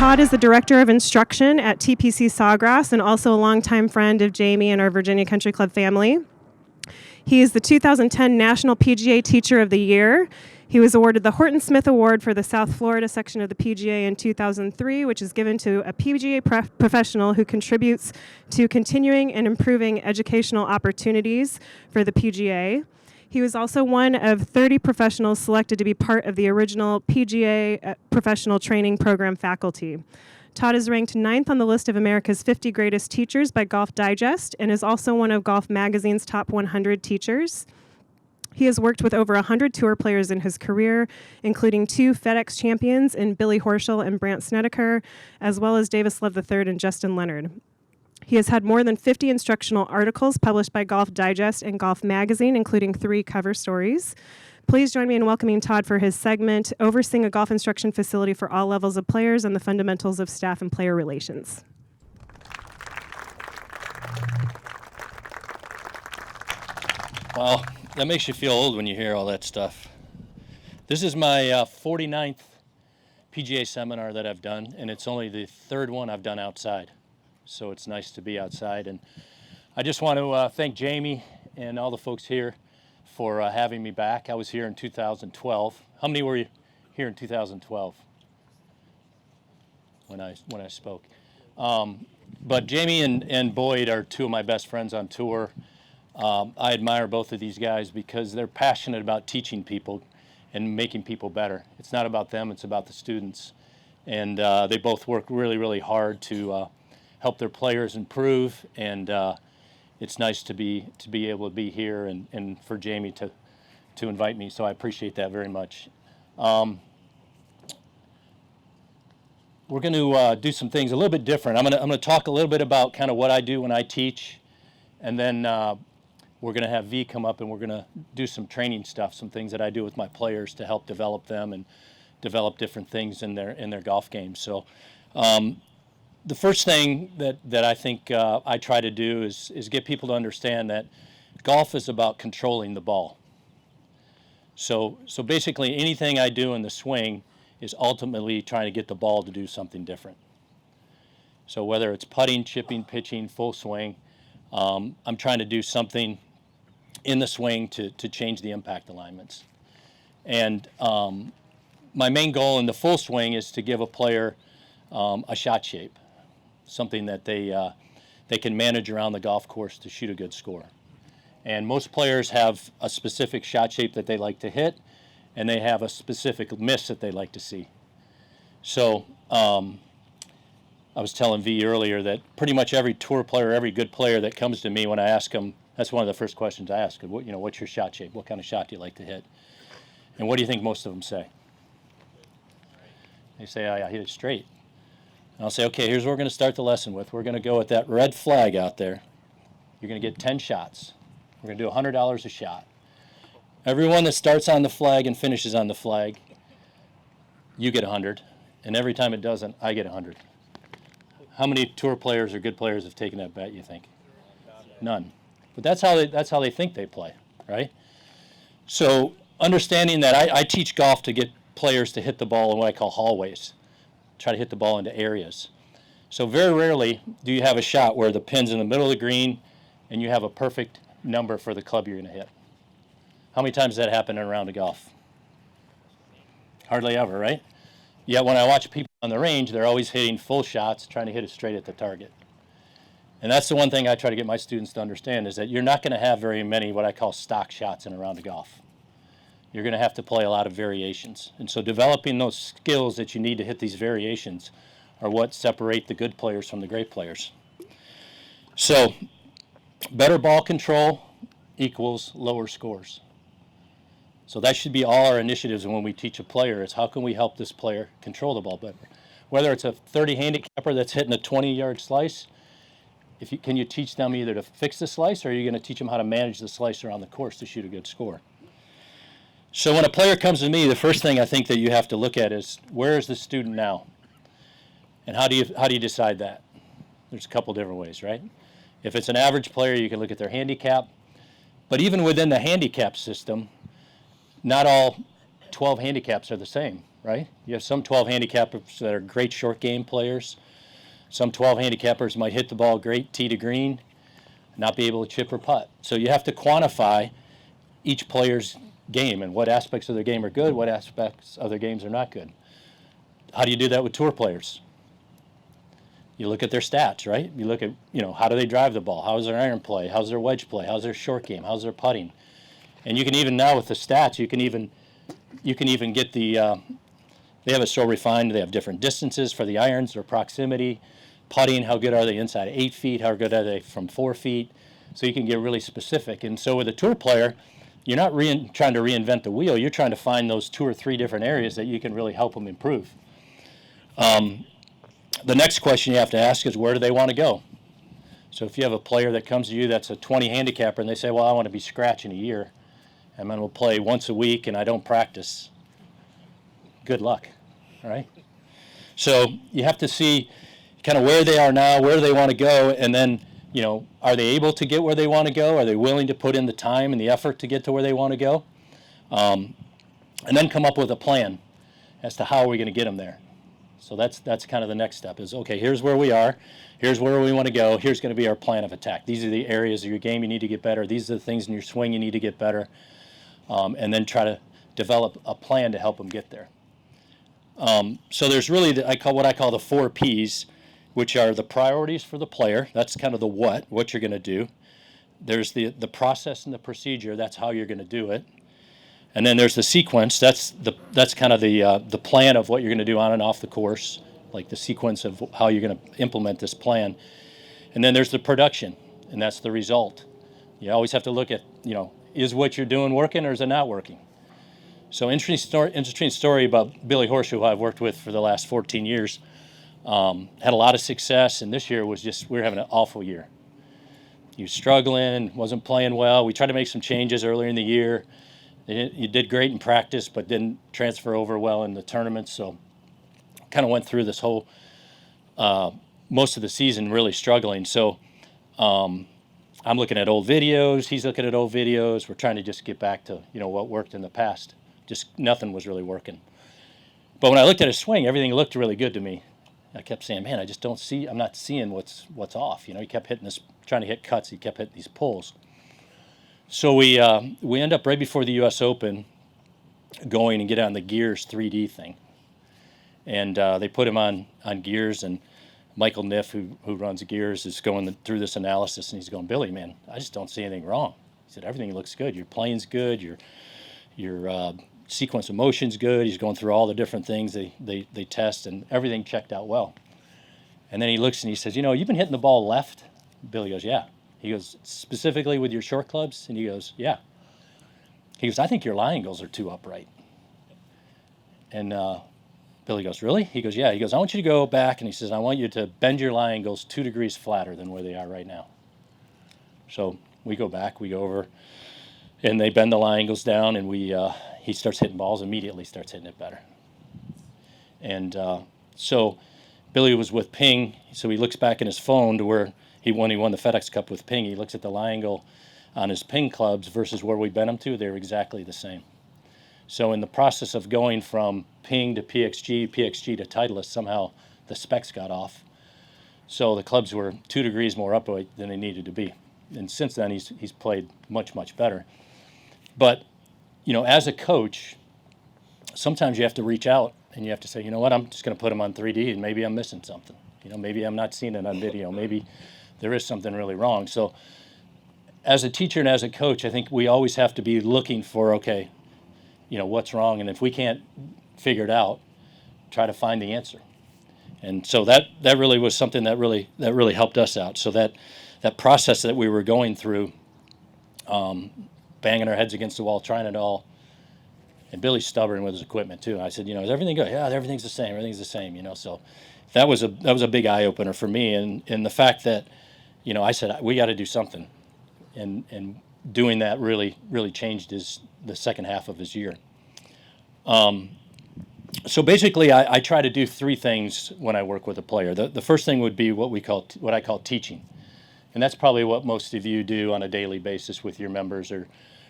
Todd is the Director of Instruction at TPC Sawgrass and also a longtime friend of Jamie and our Virginia Country Club family. He is the 2010 National PGA Teacher of the Year. He was awarded the Horton Smith Award for the South Florida section of the PGA in 2003, which is given to a PGA professional who contributes to continuing and improving educational opportunities for the PGA. He was also one of 30 professionals selected to be part of the original PGA professional training program faculty. Todd is ranked 9th on the list of America's 50 greatest teachers by Golf Digest and is also one of Golf Magazine's top 100 teachers. He has worked with over 100 tour players in his career, including 2 FedEx champions in Billy Horschel and Brandt Snedeker, as well as Davis Love III and Justin Leonard. He has had more than 50 instructional articles published by Golf Digest and Golf Magazine, including 3 cover stories. Please join me in welcoming Todd for his segment, Overseeing a Golf Instruction Facility for All Levels of Players and the Fundamentals of Staff and Player Relations. Well, that makes you feel old when you hear all that stuff. This is my 49th PGA seminar that I've done, and it's only the 3rd one I've done outside. So it's nice to be outside. And I just want to thank Jamie and all the folks here for having me back. I was here in 2012. How many were you here in 2012 when I spoke? But Jamie and Boyd are 2 of my best friends on tour. I admire both of these guys because they're passionate about teaching people and making people better. It's not about them, it's about the students. And they both work really, really hard to help their players improve, and it's nice to be able to be here and for Jamie to invite me, so I appreciate that very much. We're going to do some things a little bit different. I'm going to talk a little bit about kind of what I do when I teach, and then we're going to have V come up and we're going to do some training stuff, some things that I do with my players to help develop them and develop different things in their golf games. So the first thing that I think I try to do is get people to understand that golf is about controlling the ball. So basically anything I do in the swing is ultimately trying to get the ball to do something different. So whether it's putting, chipping, pitching, full swing, I'm trying to do something in the swing to change the impact alignments. And my main goal in the full swing is to give a player a shot shape, something that they can manage around the golf course to shoot a good score. And most players have a specific shot shape that they like to hit, and they have a specific miss that they like to see. So I was telling V earlier that pretty much every tour player, every good player that comes to me, when I ask them, that's one of the first questions I ask, what's your shot shape? What kind of shot do you like to hit? And what do you think most of them say? They say, I hit it straight. And I'll say, okay, here's what we're going to start the lesson with. We're going to go with that red flag out there. You're going to get 10 shots. We're going to do $100 a shot. Everyone that starts on the flag and finishes on the flag, you get 100. And every time it doesn't, I get 100. How many tour players or good players have taken that bet, you think? None. But that's how they think they play, right? So understanding that I teach golf to get players to hit the ball in what I call hallways. Try to hit the ball into areas. So very rarely do you have a shot where the pin's in the middle of the green and you have a perfect number for the club you're going to hit. How many times does that happen in a round of golf? Hardly ever, right? Yet when I watch people on the range, they're always hitting full shots, trying to hit it straight at the target. And that's the one thing I try to get my students to understand, is that you're not going to have very many what I call stock shots in a round of golf. You're going to have to play a lot of variations. And so developing those skills that you need to hit these variations are what separate the good players from the great players. So better ball control equals lower scores. So that should be all our initiatives when we teach a player, is how can we help this player control the ball better? Whether it's a 30 handicapper that's hitting a 20-yard slice, can you teach them either to fix the slice, or are you going to teach them how to manage the slice around the course to shoot a good score? So when a player comes to me, the first thing I think that you have to look at is, where is the student now? And how do you decide that? There's a couple different ways, right? If it's an average player, you can look at their handicap. But even within the handicap system, not all 12 handicaps are the same. right? You have some 12 handicappers that are great short game players. Some 12 handicappers might hit the ball great, tee to green, not be able to chip or putt. So you have to quantify each player's game and what aspects of their game are good, what aspects of their games are not good. How do you do that with tour players? You look at their stats, right? You look at, how do they drive the ball? How's their iron play? How's their wedge play? How's their short game? How's their putting? And you can even now with the stats, you can even get the, they have it so refined, they have different distances for the irons, their proximity, putting, how good are they inside 8 feet, how good are they from 4 feet, so you can get really specific. And so with a tour player, you're not trying to reinvent the wheel, you're trying to find those 2 or 3 different areas that you can really help them improve. The next question you have to ask is, where do they want to go? So if you have a player that comes to you that's a 20 handicapper and they say, well, I want to be scratch in a year, and then we'll play once a week and I don't practice, good luck, right? So you have to see kind of where they are now, where they want to go, and then, are they able to get where they want to go? Are they willing to put in the time and the effort to get to where they want to go? And then come up with a plan as to how are we going to get them there. So that's kind of the next step is, okay, here's where we are, here's where we want to go, here's going to be our plan of attack. These are the areas of your game you need to get better, these are the things in your swing you need to get better, and then try to develop a plan to help them get there. So there's really, what I call the 4 Ps, which are the priorities for the player. That's kind of the what you're going to do. There's the process and the procedure. That's how you're going to do it. And then there's the sequence. That's kind of the plan of what you're going to do on and off the course, like the sequence of how you're going to implement this plan. And then there's the production, and that's the result. You always have to look at, is what you're doing working or is it not working? So interesting story about Billy Horsch, who I've worked with for the last 14 years. Had a lot of success, and this year was we were having an awful year. He was struggling, wasn't playing well. We tried to make some changes earlier in the year. He did great in practice, but didn't transfer over well in the tournament. So kind of went through this whole, most of the season really struggling. So I'm looking at old videos. He's looking at old videos. We're trying to just get back to, what worked in the past. Just nothing was really working. But when I looked at his swing, everything looked really good to me. I kept saying, man, I'm not seeing what's off. He kept trying to hit cuts. He kept hitting these pulls. So we end up right before the U.S. Open going and get on the Gears 3D thing. And they put him on Gears, and Michael Niff, who runs Gears, is going through this analysis, and he's going, Billy, man, I just don't see anything wrong. He said, everything looks good. Your playing's good. Your sequence of motion's good. He's going through all the different things they test, and everything checked out well. And then he looks and he says, you've been hitting the ball left? Billy goes, yeah. He goes, specifically with your short clubs? And he goes, yeah. He goes, I think your lie angles are too upright. And Billy goes, really? He goes, yeah. He goes, I want you to go back, and he says, I want you to bend your lie angles 2 degrees flatter than where they are right now. So we go back, we go over, and they bend the lie angles down, and he starts hitting balls, immediately starts hitting it better. And so Billy was with Ping, so he looks back in his phone to where he won the FedEx Cup with Ping. He looks at the lie angle on his Ping clubs versus where we bent them to. They're exactly the same. So in the process of going from Ping to PXG to Titleist, somehow the specs got off. So the clubs were 2 degrees more upright than they needed to be. And since then, he's played much, much better. But, as a coach, sometimes you have to reach out and you have to say, I'm just going to put him on 3D, and maybe I'm missing something. Maybe I'm not seeing it on video. Maybe there is something really wrong. So as a teacher and as a coach, I think we always have to be looking for, okay, what's wrong? And if we can't figure it out, try to find the answer. And so that really was something that really helped us out. So that process that we were going through, banging our heads against the wall, trying it all. And Billy's stubborn with his equipment too. I said, is everything good? Yeah, everything's the same. Everything's the same. So that was a big eye opener for me. And the fact that, I said we got to do something, and doing that really changed the second half of his year. So basically, I try to do 3 things when I work with a player. The first thing would be what I call teaching, and that's probably what most of you do on a daily basis with your members or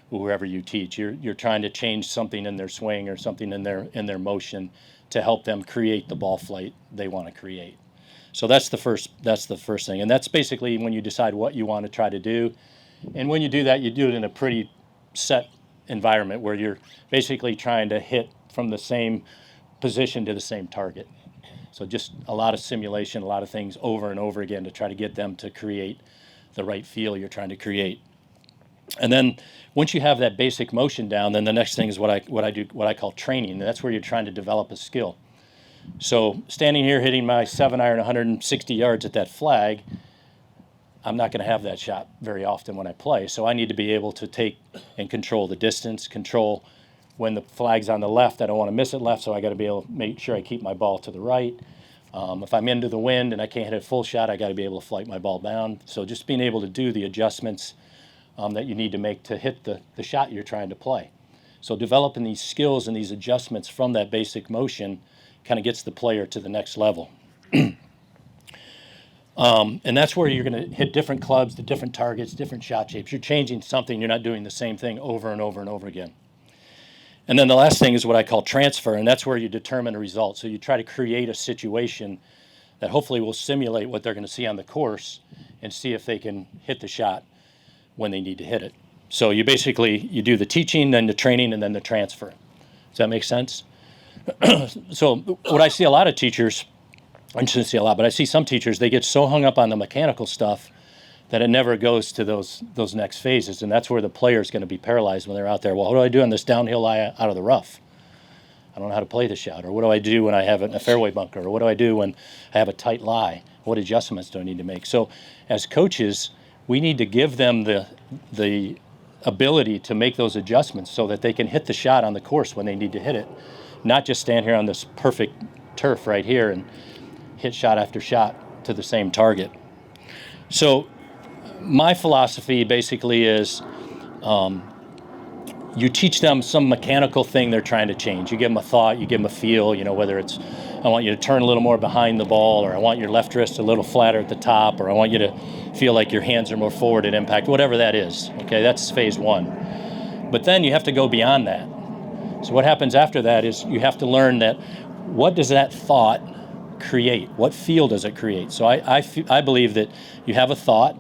whoever you teach. You're trying to change something in their swing or something in their motion to help them create the ball flight they want to create. So that's the first thing, and that's basically when you decide what you want to try to do. And when you do that, you do it in a pretty set environment where you're basically trying to hit from the same position to the same target. So just a lot of simulation, a lot of things over and over again to try to get them to create the right feel you're trying to create. And then once you have that basic motion down, then the next thing is what I call training. And that's where you're trying to develop a skill. So standing here hitting my 7-iron 160 yards at that flag, I'm not going to have that shot very often when I play. So I need to be able to take and control the distance, control when the flag's on the left, I don't want to miss it left, so I got to be able to make sure I keep my ball to the right. If I'm into the wind and I can't hit a full shot, I got to be able to flight my ball down. So just being able to do the adjustments that you need to make to hit the shot you're trying to play. So developing these skills and these adjustments from that basic motion kind of gets the player to the next level. And that's where you're going to hit different clubs, the different targets, different shot shapes. You're changing something. You're not doing the same thing over and over and over again. And then the last thing is what I call transfer, and that's where you determine a result. So you try to create a situation that hopefully will simulate what they're going to see on the course and see if they can hit the shot when they need to hit it. So you do the teaching, then the training, and then the transfer. Does that make sense? So what I see a lot of teachers, I shouldn't see a lot, but I see some teachers, they get so hung up on the mechanical stuff that it never goes to those next phases, and that's where the player is going to be paralyzed when they're out there. Well, what do I do on this downhill lie out of the rough? I don't know how to play the shot. Or what do I do when I have a fairway bunker? Or what do I do when I have a tight lie? What adjustments do I need to make? So as coaches, we need to give them the ability to make those adjustments so that they can hit the shot on the course when they need to hit it, not just stand here on this perfect turf right here and hit shot after shot to the same target. So my philosophy basically is you teach them some mechanical thing they're trying to change. You give them a thought, you give them a feel, whether it's I want you to turn a little more behind the ball, or I want your left wrist a little flatter at the top, or I want you to feel like your hands are more forward at impact, whatever that is. Okay, that's phase one. But then you have to go beyond that. So what happens after that is you have to learn that what does that thought create? What feel does it create? So I believe that you have a thought.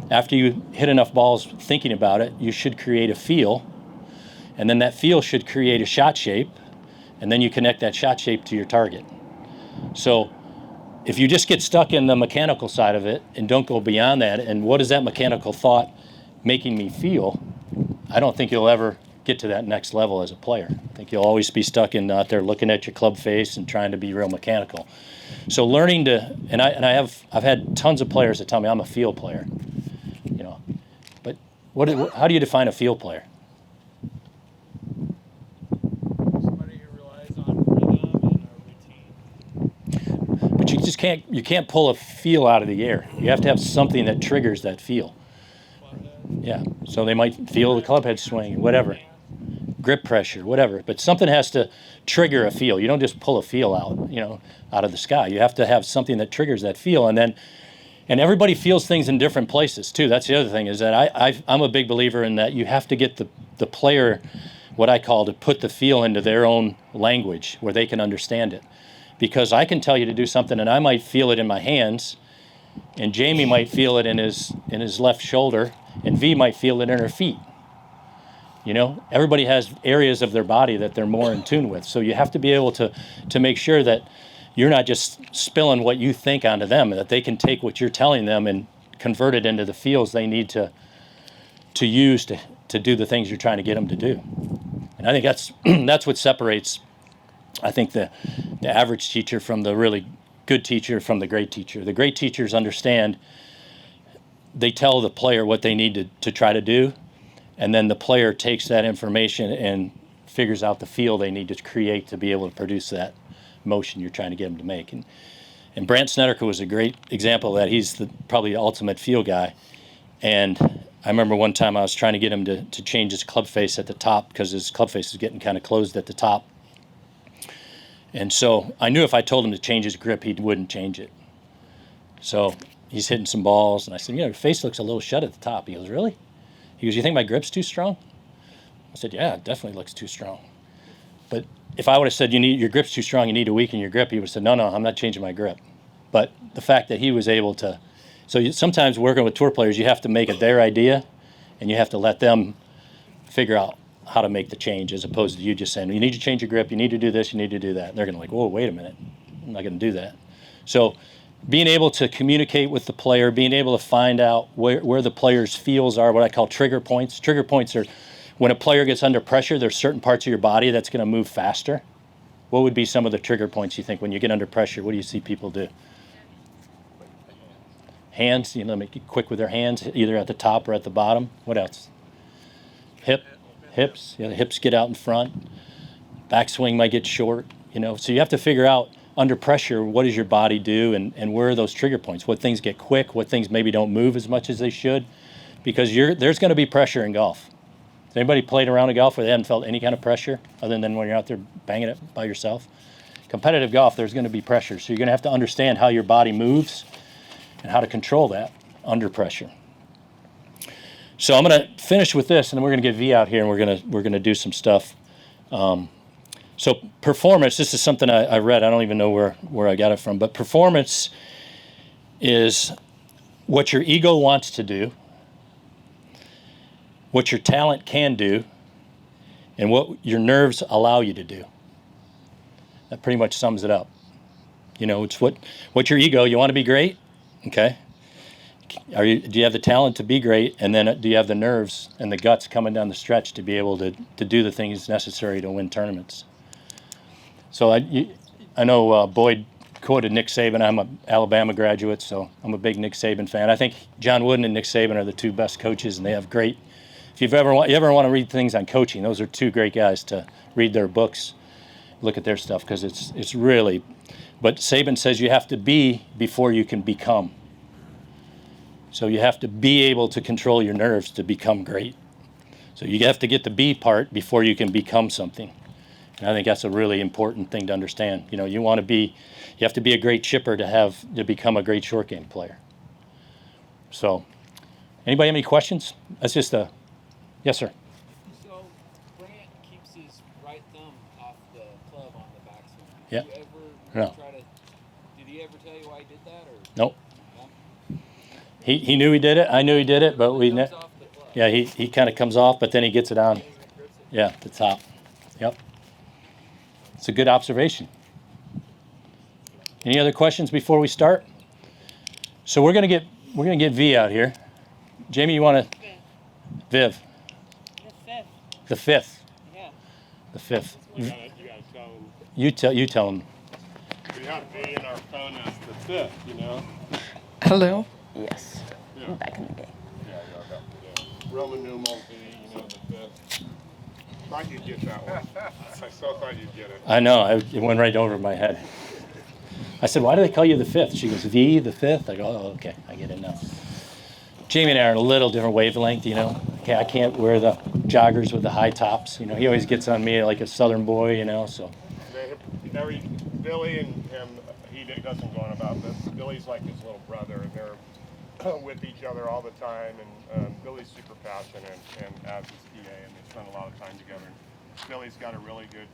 After you hit enough balls thinking about it, you should create a feel. And then that feel should create a shot shape. And then you connect that shot shape to your target. So if you just get stuck in the mechanical side of it and don't go beyond that, and what is that mechanical thought making me feel, I don't think you'll ever get to that next level as a player. I think you'll always be stuck in out there looking at your club face and trying to be real mechanical. So learning to, I've had tons of players that tell me I'm a feel player, but how do you define a feel player? Somebody who relies on rhythm and a routine. But you can't pull a feel out of the air. You have to have something that triggers that feel. Yeah, so they might feel the club head swing, whatever. Grip pressure, whatever. But something has to trigger a feel. You don't just pull a feel out of the sky. You have to have something that triggers that feel. And everybody feels things in different places too. That's the other thing, is that I'm a big believer in that you have to get the player, what I call, to put the feel into their own language where they can understand it. Because I can tell you to do something and I might feel it in my hands, and Jamie might feel it in his left shoulder, and V might feel it in her feet. Everybody has areas of their body that they're more in tune with. So you have to be able to make sure that you're not just spilling what you think onto them, that they can take what you're telling them and convert it into the feels they need to use to do the things you're trying to get them to do. And I think that's what separates, I think, the average teacher from the really good teacher from the great teacher. The great teachers understand, they tell the player what they need to try to do, and then the player takes that information and figures out the feel they need to create to be able to produce that motion you're trying to get them to make. And Brant Snedeker was a great example of that. He's probably the ultimate feel guy. And I remember one time I was trying to get him to change his club face at the top, because his club face was getting kind of closed at the top. And so I knew if I told him to change his grip, he wouldn't change it. So he's hitting some balls, and I said, your face looks a little shut at the top. He goes, really? He goes, you think my grip's too strong? said, yeah, it definitely looks too strong. But if I would have said, your grip's too strong, you need to weaken your grip, he would have said, no, I'm not changing my grip. But the fact that he was able to, sometimes working with tour players, you have to make it their idea, and you have to let them figure out how to make the change, as opposed to you just saying, you need to change your grip, you need to do this, you need to do that. And they're going to like, whoa, wait a minute, I'm not going to do that. So being able to communicate with the player, being able to find out where the player's feels are, what I call trigger points. Trigger points are when a player gets under pressure, there's certain parts of your body that's going to move faster. What would be some of the trigger points you think when you get under pressure? What do you see people do? Hands, make it quick with their hands, either at the top or at the bottom. What else? Hips. The hips get out in front. Backswing might get short. So you have to figure out under pressure, what does your body do, and where are those trigger points? What things get quick? What things maybe don't move as much as they should? Because there's going to be pressure in golf. Has anybody played around a golf where they haven't felt any kind of pressure other than when you're out there banging it by yourself? Competitive golf, there's going to be pressure. So you're going to have to understand how your body moves and how to control that under pressure. So I'm going to finish with this, and then we're going to get V out here, and we're going to do some stuff. So performance, this is something I read. I don't even know where I got it from. But performance is what your ego wants to do, what your talent can do, and what your nerves allow you to do. That pretty much sums it up. It's what your ego, you want to be great, okay? Do you have the talent to be great, and then do you have the nerves and the guts coming down the stretch to be able to do the things necessary to win tournaments? So I know Boyd quoted Nick Saban. I'm an Alabama graduate, so I'm a big Nick Saban fan. I think John Wooden and Nick Saban are the two best coaches, and they have great. If you ever want to read things on coaching, those are two great guys to read their books, look at their stuff, because it's really. But Saban says you have to be before you can become. So you have to be able to control your nerves to become great. So you have to get the be part before you can become something. And I think that's a really important thing to understand. You have to be a great chipper to become a great short game player. So, anybody have any questions? That's just yes, sir. So Grant keeps his right thumb off the club on the backswing. Yeah. Did you No. ever did he ever tell you why he did that, or? Nope. No? He knew he did it. I knew he did it, but we. Comes off the club. Yeah, he kind of comes off, but then he gets it on. Yeah, the top. Yep. It's a good observation. Any other questions before we start? So we're gonna get V out here. Jamie, you want to? Viv. The fifth. Yeah. The fifth. You gotta tell them. You tell him. We have V in our phone as the fifth, Hello? Yes. Yeah. Back in the day. Yeah. Roman numeral V, the fifth. Thought you'd get that one. I so thought you'd get it. I know. It went right over my head. I said, "Why do they call you the fifth?" She goes, "V, the fifth." I go, "Oh, okay. I get it now." Jamie and I are in a little different wavelength, Okay, I can't wear the joggers with the high tops. He always gets on me like a Southern boy, So. Billy and him, he doesn't go on about this. Billy's like his little brother, and they're with each other all the time. And Billy's super passionate, and as his PA, and they spend a lot of time together. Billy's got a really good,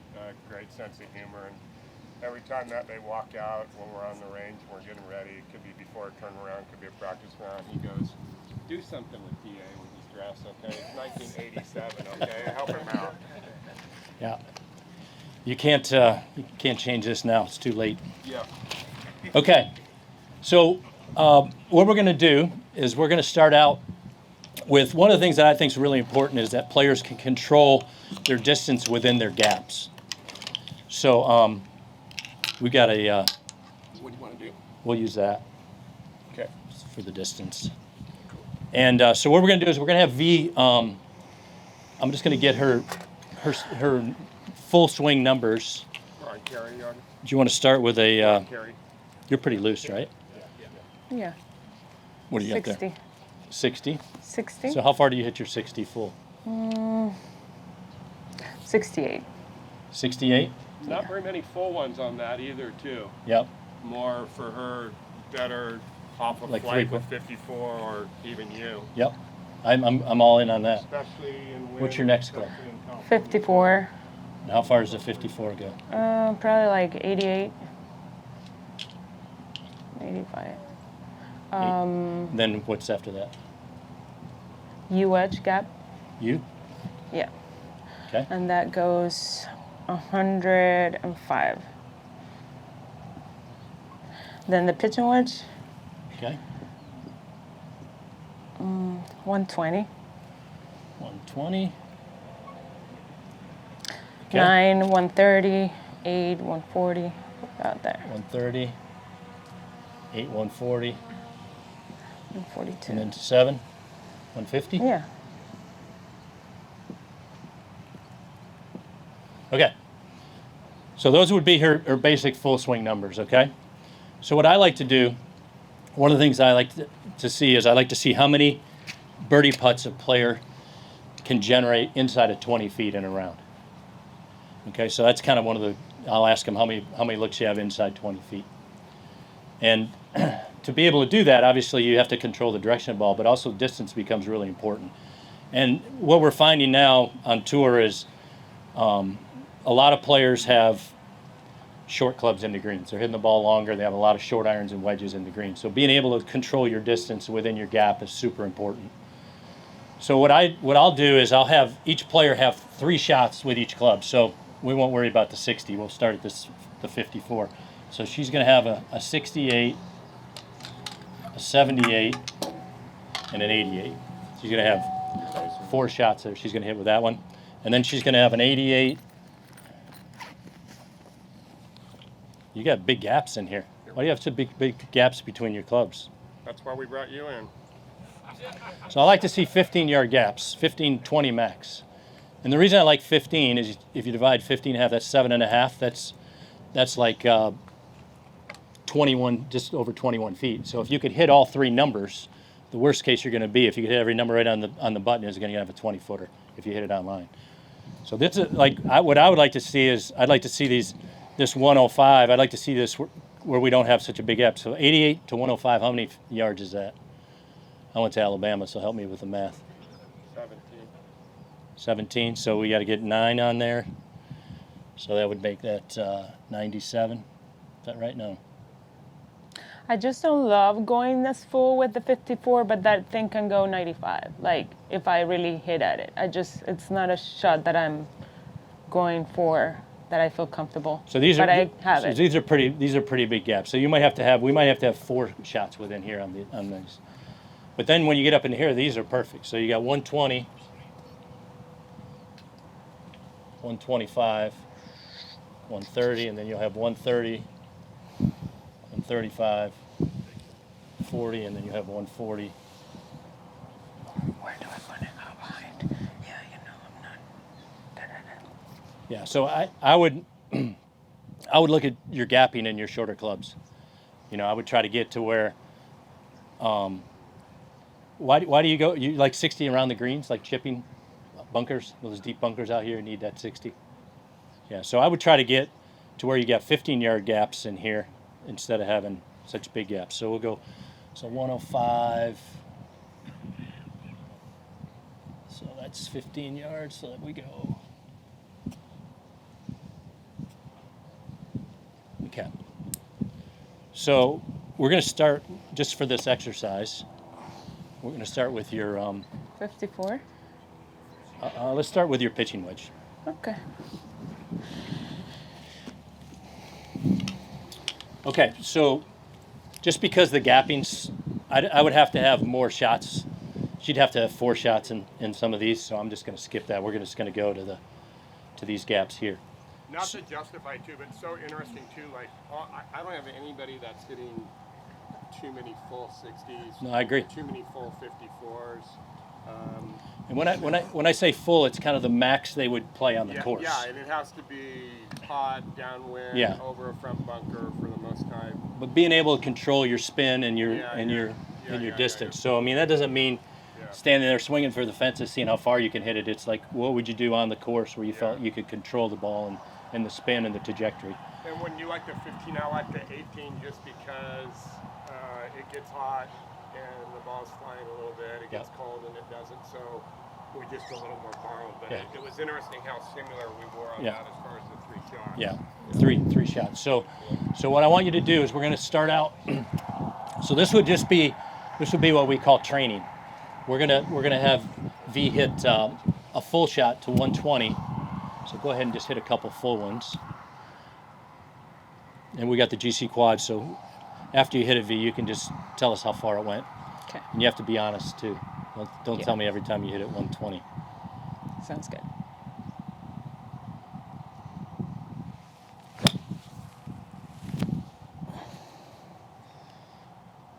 great sense of humor, and every time that they walk out when we're on the range and we're getting ready, it could be before a turnaround, it could be a practice round, he goes, "Do something with PA with his dress, okay? It's 1987, okay? Help him out." Yeah. You can't change this now. It's too late. Yeah. Okay. So what we're going to do is we're going to start out with one of the things that I think is really important is that players can control their distance within their gaps. So we got a. What do you want to do? We'll use that. Okay. For the distance. And so what we're going to do is we're going to have V. I'm just going to get her full swing numbers. All right, carry on. Do you want to start with a? Carry. You're pretty loose, right? Yeah. What do you got 60. there? 60. 60? So how far do you hit your 60 full? 68. 68. Not very many full ones on that either, too. Yep. More for her, better off a Like flight frequent. with 54 or even you. Yep. I'm all in on that. especially in wind, What's your next club? especially in California. 54. And how far does the 54 go? Probably like 88. 85. Then what's after that? U-wedge gap. You? Yeah. Okay. And that goes 105. Then the pitching wedge, Okay. 120. 120. Okay. 9, 130. 8, 140. About there. 130. 8, 140. 142. And then 7, 150. Yeah. Okay. So those would be her basic full swing numbers, okay? So what I like to do, one of the things I like to see is I like to see how many birdie putts a player can generate inside of 20 feet in a round. Okay, so that's kind of one of the, I'll ask them how many looks you have inside 20 feet. And to be able to do that, obviously you have to control the direction of the ball, but also distance becomes really important. And what we're finding now on tour is a lot of players have short clubs in the greens. They're hitting the ball longer. They have a lot of short irons and wedges in the green. So being able to control your distance within your gap is super important. So what I'll do is I'll have each player have 3 shots with each club. So we won't worry about the 60. We'll start at the 54. So she's going to have a 68, a 78, and an 88. She's going to have 4 shots there. She's going to hit with that one. And then she's going to have an 88. You got big gaps in here. Why do you have such big gaps between your clubs? That's why we brought you in. So I like to see 15-yard gaps, 15, 20 max. And the reason I like 15 is if you divide 15 in half, that's 7.5. That's like 21, just over 21 feet. So if you could hit all 3 numbers, the worst case you're going to be, if you could hit every number right on the button, is going to have a 20-footer if you hit it online. So this is what I would like to see is I'd like to see this 105. I'd like to see this where we don't have such a big gap. So 88 to 105, how many yards is that? I went to Alabama, so help me with the math. 17. 17, so we got to get 9 on there. So that would make that 97. Is that right? No. I just don't love going this full with the 54, but that thing can go 95. Like if I really hit at it, it's not a shot that I'm going for that I feel comfortable. So these are, but I have so it. these are pretty big gaps. So you might have to have, we might have to have 4 shots within here on these. But then when you get up into here, these are perfect. So you got 120, 125, 130, and then you'll have 130, 135, 40, and then you have 140. Where do I put it? Out behind? Yeah, I'm not. Yeah, so I would I would look at your gapping in your shorter clubs. I would try to get to where why do you go you like 60 around the greens, like chipping bunkers, those deep bunkers out here, you need that 60. Yeah, so I would try to get to where you got 15-yard gaps in here instead of having such big gaps. So we'll go 105. So that's 15 yards, so we go. Okay. So we're going to start, just for this exercise, we're going to start with your, 54? let's start with your pitching wedge. Okay. Okay, so just because the gappings, I would have to have more shots. She'd have to have 4 shots in some of these, so I'm just going to skip that. We're just going to go to these gaps here. Not to justify too, but it's so interesting too. Like I don't have anybody that's hitting too many full 60s. No, I agree. Too many full 54s. And when I say full, it's kind of the max they would play on the course. Yeah, and it has to be pod, downwind, Yeah. over a front bunker for the most time. But being able to control your spin and your distance. So I mean that doesn't mean standing there swinging for the fences, seeing how far you can hit it. It's like what would you do on the course where you felt you could control the ball and the spin and the trajectory. And when you like the 15, I like the 18 just because it gets hot. and the ball's flying a little bit. It gets cold and it doesn't, so we just a little more borrowed. But it was interesting how similar we were on that as far as the 3 shots. Yeah, three shots. So what I want you to do is we're going to start out. So this would be what we call training. We're gonna have V hit a full shot to 120. So go ahead and just hit a couple full ones. And we got the GC quad, so after you hit it, V, you can just tell us how far it went. Okay. And you have to be honest too. Don't tell me every time you hit it 120. Sounds good.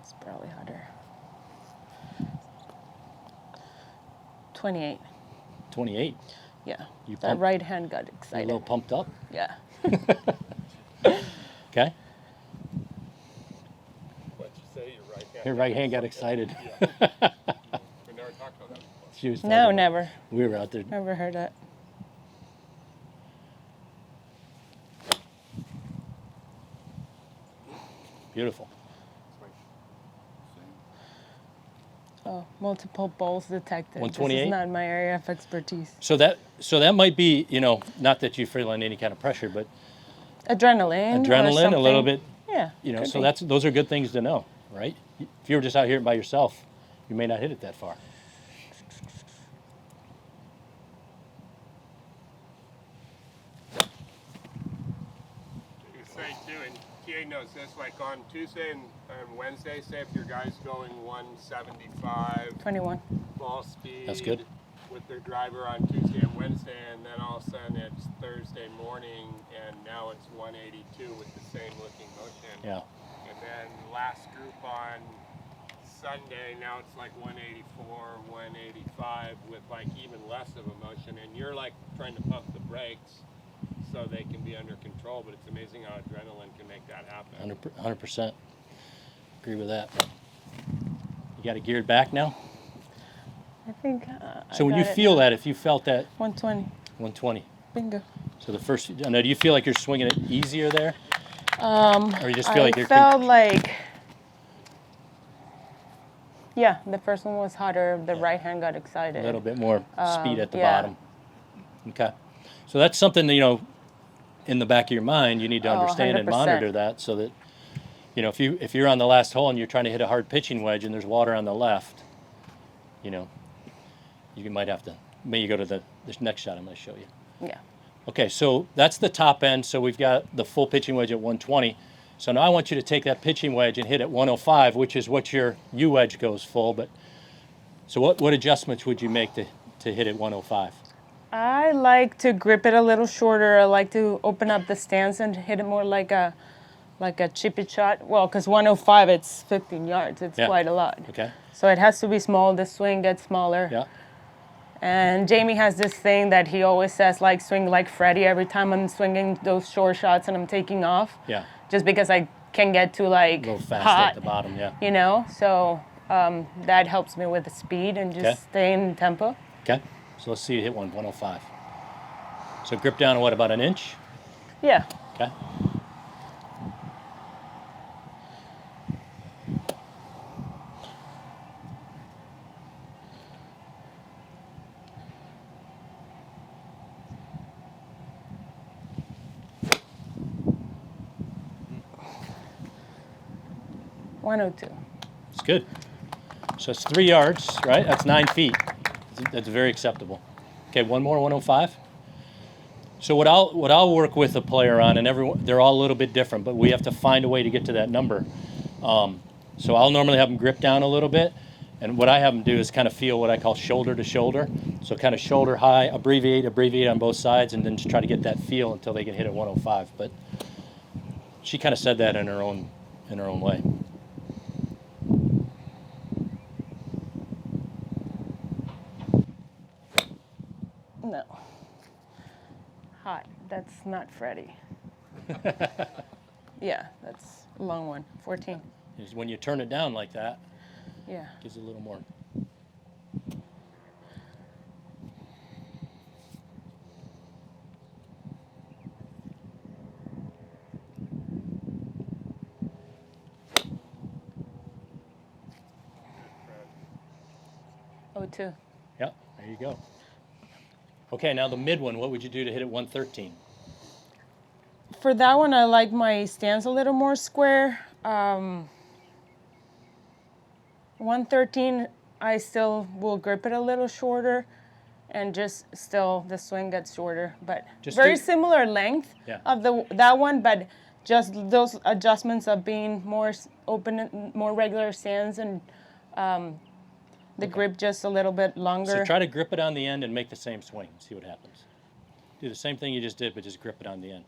It's probably harder. 28. 28. Yeah. You That pumped? right hand got You a excited. little pumped up? Yeah. Okay. What'd you say? Your right hand? Your right hand got excited. We never talked about that before. She was No, talking- never. We were out there. Never heard that. Beautiful. Oh, multiple balls detected. This 128? is not my area of expertise. So that might be, not that you feel any kind of pressure, but Adrenaline. or adrenaline, a little something. bit, Yeah. could so be. those are good things to know, right? If you were just out here by yourself, you may not hit it that far. You say too, and TA knows this, like on Tuesday and Wednesday, say if your guy's going 175 21. ball speed. That's good. With their driver on Tuesday and Wednesday, and then all of a sudden it's Thursday morning, and now it's 182 with the same looking motion. Yeah. And then last group on Sunday, now it's like 184, 185 with like even less of a motion, and you're like trying to pump the brakes so they can be under control, but it's amazing how adrenaline can make that happen. 100%. Agree with that. You got it geared back now? I think. So when you feel that, if you felt that 120. 120, Bingo. so the first, now do you feel like you're swinging it easier there? Or you just feel like I you're felt like. Yeah, the first one was harder. The right hand got excited. a little bit more speed at the yeah. bottom? Okay. So that's something that, in the back of your mind, you need to understand and 100%. monitor that so that, if you're on the last hole and you're trying to hit a hard pitching wedge and there's water on the left, you might have to, maybe go to this next shot I'm going to show you. Yeah. Okay, so that's the top end. So we've got the full pitching wedge at 120. So now I want you to take that pitching wedge and hit at 105, which is what your U wedge goes full. But so what adjustments would you make to hit at 105? I like to grip it a little shorter. I like to open up the stance and hit it more like a chippy shot. Well, because 105, it's 15 yards. It's Yeah. quite a lot. Okay. So it has to be small. The swing gets smaller. Yeah. And Jamie has this thing that he always says, like, swing like Freddie every time I'm swinging those short shots and I'm taking off. Yeah. Just because I can get to, like, A little fast hot, at the bottom. Yeah. So that helps me with the speed and just Okay. staying in tempo. Okay. So let's see you hit 105. So grip down, what, about an inch? Yeah. Okay. It's good. So it's 3 yards, right? That's 9 feet. That's very acceptable. Okay, one more, 105. So what I'll work with a player on, and they're all a little bit different, but we have to find a way to get to that number. So I'll normally have them grip down a little bit, and what I have them do is kind of feel what I call shoulder to shoulder. So kind of shoulder high, abbreviate on both sides, and then just try to get that feel until they can hit at 105. But she kind of said that in her own way. No. Hot. That's not Freddie. Yeah, that's a long one. 14. Is when you turn it down like that, Yeah. gives it a little more. 02. Yeah, there you go. Okay, now the mid one, what would you do to hit it 113? For that one, I like my stance a little more square. 113, I still will grip it a little shorter, and just still the swing gets shorter, but Just very do- similar length Yeah. of that one, but just those adjustments of being more open, more regular stance, and the grip just a little bit longer. So try to grip it on the end and make the same swing. See what happens. Do the same thing you just did, but just grip it on the end.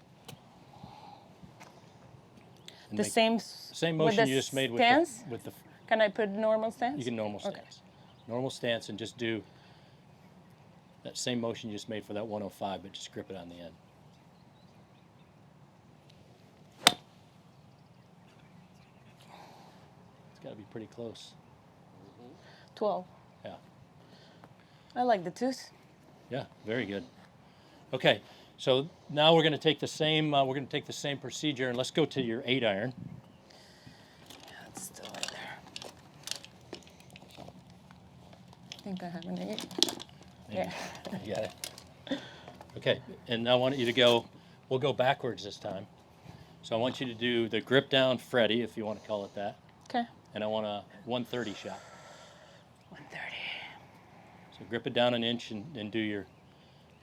And the make same same with motion the you just made stance? with the Can I put normal stance? you can normal stance. Okay. Normal stance, and just do that same motion you just made for that 105, but just grip it on the end. It's got to be pretty close. 12. Yeah. I like the twos. Yeah, very good. Okay, so now we're going to take the same procedure, and let's go to your 8-iron. It's still right there. I think I have an 8. Yeah. You got it. Okay, and I want you to go. We'll go backwards this time. So I want you to do the grip down Freddy, if you want to call it that, Okay. and I want a 130 shot. 130. So grip it down an inch and do your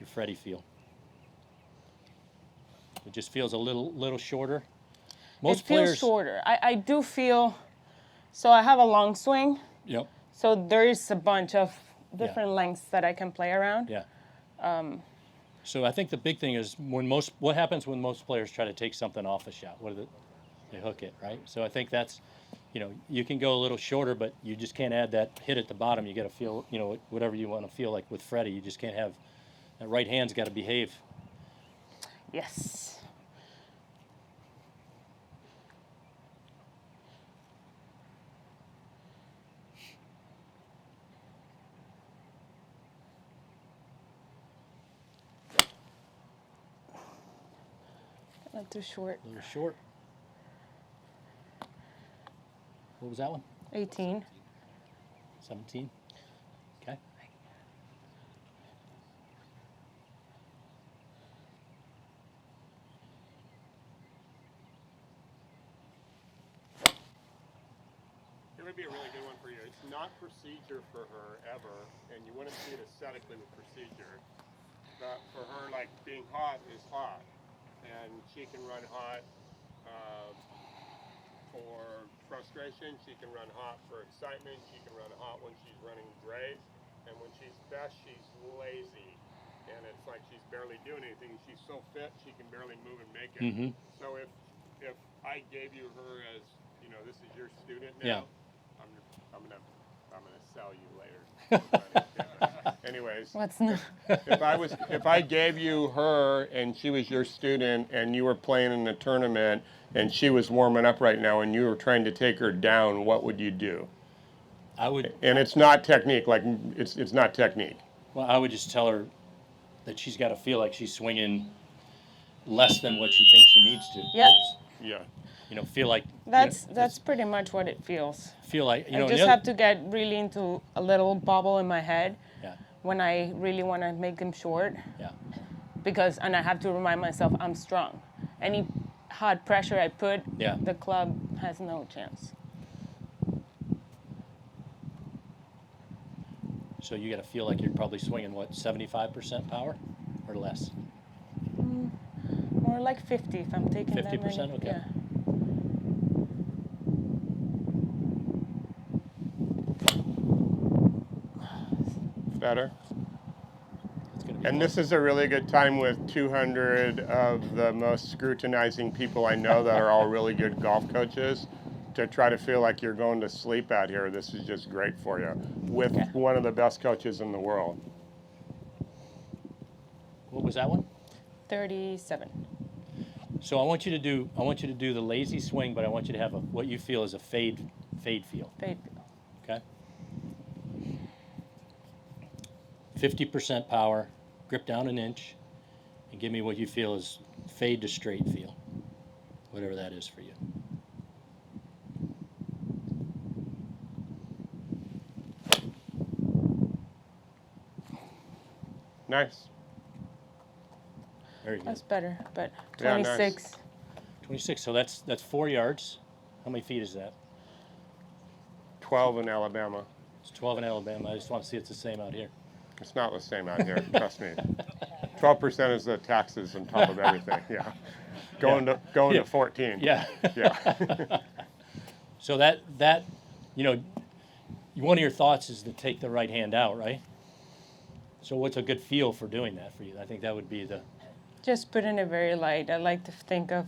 Freddy feel. It just feels a little shorter. Most It feels players. shorter. I do feel, so I have a long swing, Yep. so there is a bunch of different lengths that I can play around. Yeah. So I think the big thing is what happens when most players try to take something off a shot? They hook it, right? So I think that's, you can go a little shorter, but you just can't add that hit at the bottom. You got to feel, whatever you want to feel like with Freddie. You just can't have, that right hand's got to behave. Yes. Not too short. A little short. What was that one? 18. 17. Okay. It would be a really good one for you. It's not procedure for her ever, and you wouldn't see it aesthetically with procedure. But for her, like being hot is hot, and she can run hot for frustration. She can run hot for excitement. She can run hot when she's running great, and when she's best, she's lazy, and it's like she's barely doing anything. She's so fit, she can barely move and make it. Mm-hmm. So if I gave you her as, this is your student now. Yeah. I'm gonna sell you later. Anyways, What's not? if I gave you her and she was your student and you were playing in a tournament and she was warming up right now and you were trying to take her down, what would you do? I would. And it's not technique. Like it's not technique. Well, I would just tell her that she's got to feel like she's swinging less than what she thinks she needs to. Yep. Yeah. Feel like. That's pretty much what it feels. Feel like I just have to get really into a little bubble in my head Yeah. when I really want to make them short. Yeah. And I have to remind myself I'm strong. Any hard pressure I put, Yeah. the club has no chance. So you got to feel like you're probably swinging 75% power, or less. More like 50 if I'm taking that 50%? many. Okay. Yeah. Better. It's gonna be And close. this is a really good time with 200 of the most scrutinizing people I know that are all really good golf coaches to try to feel like you're going to sleep out here. This is just great for you with one of the best coaches in the world. What was that one? 37. So I want you to do the lazy swing, but I want you to have what you feel is a fade feel. Fade. Okay. 50% power, grip down an inch, and give me what you feel is fade to straight feel, whatever that is for you. Nice. Very good. That's better, but Yeah, nice. 26. 26. So that's 4 yards. How many feet is that? 12 in Alabama. It's 12 in Alabama. I just want to see it's the same out here. It's not the same out here, trust me. 12% is the taxes on top of everything, yeah. Going Yeah. to 14. Yeah. Yeah. So that one of your thoughts is to take the right hand out, right? So what's a good feel for doing that for you? I think that would be the Just putting it very light. I like to think of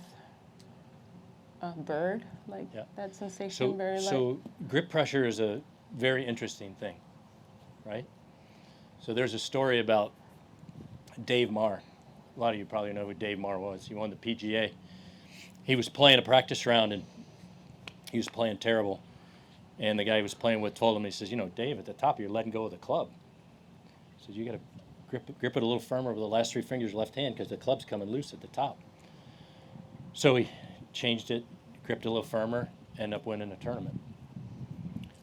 a bird, like Yeah. that sensation, very light. so grip pressure is a very interesting thing, right? So there's a story about Dave Marr. A lot of you probably know who Dave Marr was. He won the PGA. He was playing a practice round and he was playing terrible. And the guy he was playing with told him, he says, Dave, at the top you're letting go of the club. He says, you got to grip it a little firmer with the last 3 fingers of your left hand because the club's coming loose at the top. So he changed it, gripped it a little firmer, ended up winning a tournament.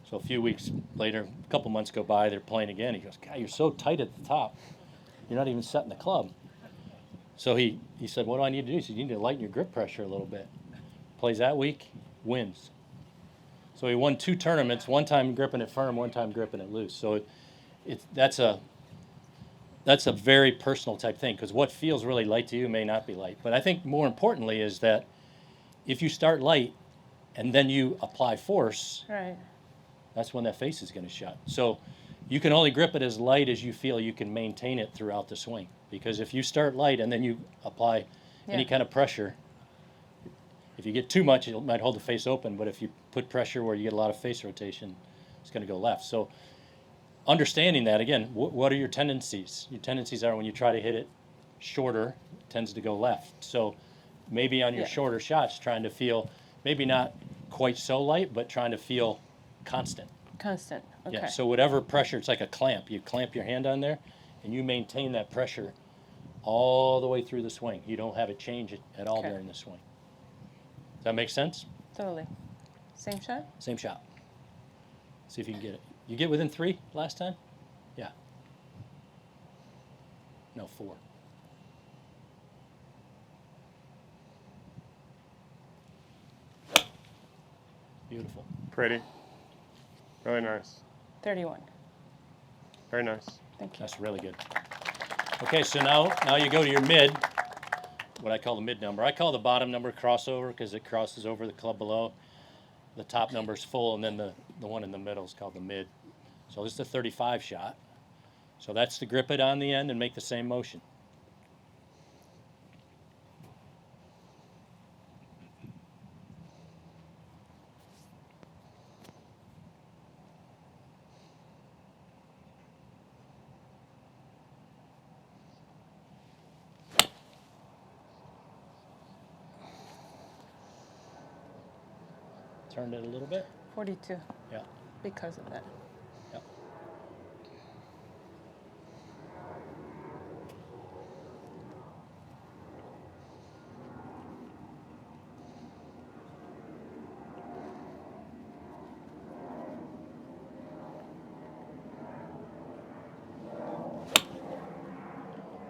So a few weeks later, a couple months go by, they're playing again. He goes, God, you're so tight at the top. You're not even setting the club. So he said, what do I need to do? He said, you need to lighten your grip pressure a little bit. Plays that week, wins. So he won 2 tournaments, one time gripping it firm, one time gripping it loose. So that's a very personal type thing because what feels really light to you may not be light. But I think more importantly is that if you start light and then you apply force, Right. that's when that face is going to shut. So you can only grip it as light as you feel you can maintain it throughout the swing. Because if you start light and then you apply any Yeah. kind of pressure, if you get too much, it might hold the face open. But if you put pressure where you get a lot of face rotation, it's going to go left. So understanding that, again, what are your tendencies? Your tendencies are when you try to hit it shorter, it tends to go left. So maybe on your Yeah. shorter shots, trying to feel maybe not quite so light, but trying to feel constant. Constant. Okay. Yeah, so whatever pressure, it's like a clamp. You clamp your hand on there, and you maintain that pressure all the way through the swing. You don't have it change at all Okay. during the swing. Does that make sense? Totally. Same shot? Same shot. See if you can get it. You get within 3 last time? Yeah. No, 4. Beautiful. Pretty. Really nice. 31. Very nice. Thank you. That's really good. Okay, so now you go to your mid, what I call the mid number. I call the bottom number crossover because it crosses over the club below. The top number is full, and then the one in the middle is called the mid. So this is the 35 shot. So that's to grip it on the end and make the same motion. Turned it a little bit. 42 Yeah. because of that. Yeah.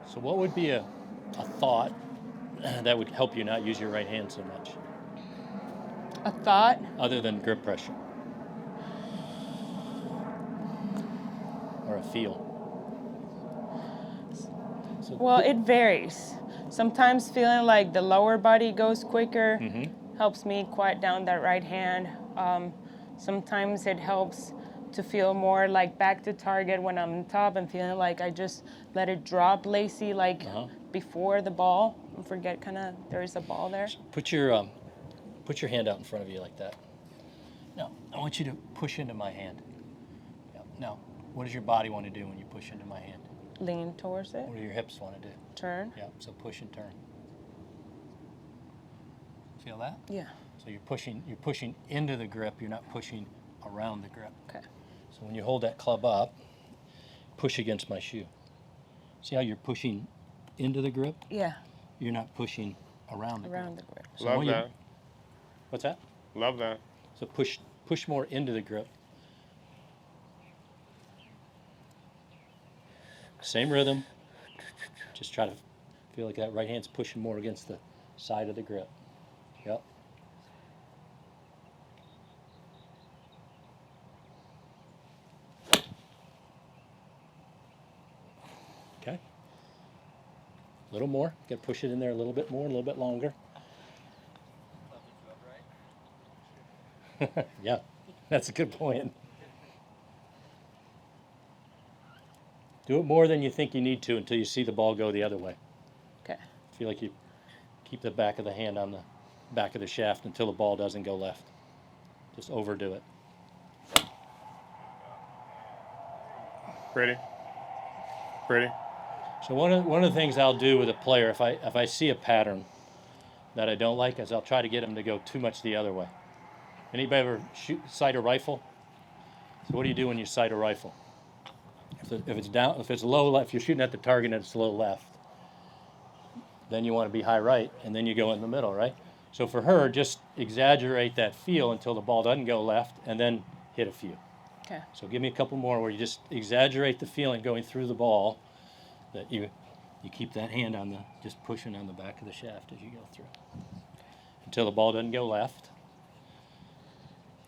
So what would be a thought that would help you not use your right hand so much, A thought? other than grip pressure? Or a feel? So Well, it varies. Sometimes feeling like the lower body goes quicker helps me quiet down that right hand. Sometimes it helps to feel more like back to target when I'm on top and feeling like I just let it drop lacy, like before the ball. And forget there is a ball there. put your hand out in front of you like that. Now, I want you to push into my hand. Yeah. Now, what does your body want to do when you push into my hand? Lean towards it. What do your hips want to do? Turn. Yeah, so push and turn. Feel that? Yeah. So you're pushing into the grip, you're not pushing around the grip. Okay. So when you hold that club up, push against my shoe. See how you're pushing into the grip? Yeah. You're not pushing around the Around grip. the grip. So Love when you- that. What's that? Love that. So push more into the grip. Same rhythm. Just try to feel like that right hand's pushing more against the side of the grip. Yep. Okay. A little more. Got to push it in there a little bit more, a little bit longer. Yeah, that's a good point. Do it more than you think you need to until you see the ball go the other way. Okay. Feel like you keep the back of the hand on the back of the shaft until the ball doesn't go left. Just overdo it. Pretty. Pretty. So one of the things I'll do with a player, if I see a pattern that I don't like, is I'll try to get them to go too much the other way. Anybody ever sight a rifle? So what do you do when you sight a rifle? If it's down, if it's low left, if you're shooting at the target and it's low left, then you want to be high right, and then you go in the middle, right? So for her, just exaggerate that feel until the ball doesn't go left, and then hit a few. Okay. So give me a couple more where you just exaggerate the feeling going through the ball, that you keep that hand on the, just pushing on the back of the shaft as you go through. Until the ball doesn't go left,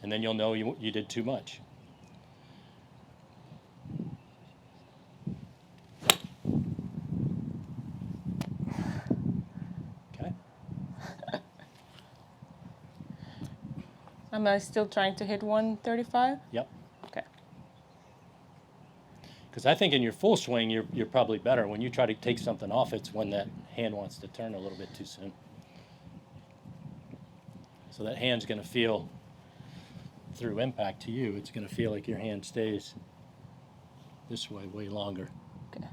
and then you'll know you did too much. Okay. Am I still trying to hit 135? Yep. Okay. Because I think in your full swing, you're probably better. When you try to take something off, it's when that hand wants to turn a little bit too soon. So that hand's going to feel, through impact to you, it's going to feel like your hand stays this way longer. Okay.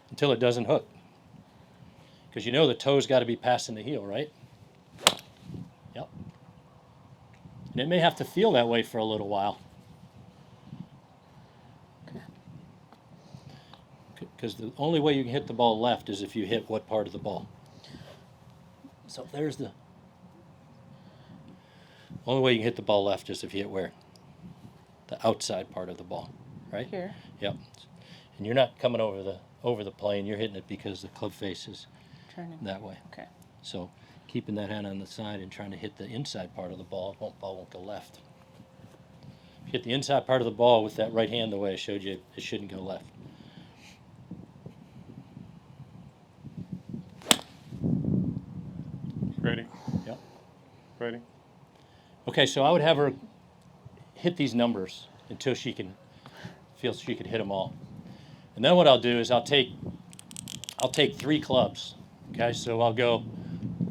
Until it doesn't hook. Because you know the toe's got to be passing the heel, right? Yep. And it may have to feel that way for a little while. Because the only way you can hit the ball left is if you hit what part of the ball. So there's the only way you can hit the ball left is if you hit where? The outside part of the ball, right? Here. Yep. And you're not coming over the plane. You're hitting it because the club face is Turning. that way. Okay. So keeping that hand on the side and trying to hit the inside part of the ball, ball won't go left. If you hit the inside part of the ball with that right hand the way I showed you, it shouldn't go left. Ready? Yep. Ready? Okay, so I would have her hit these numbers until she can feel she could hit them all. And then what I'll do is I'll take 3 clubs. Okay, so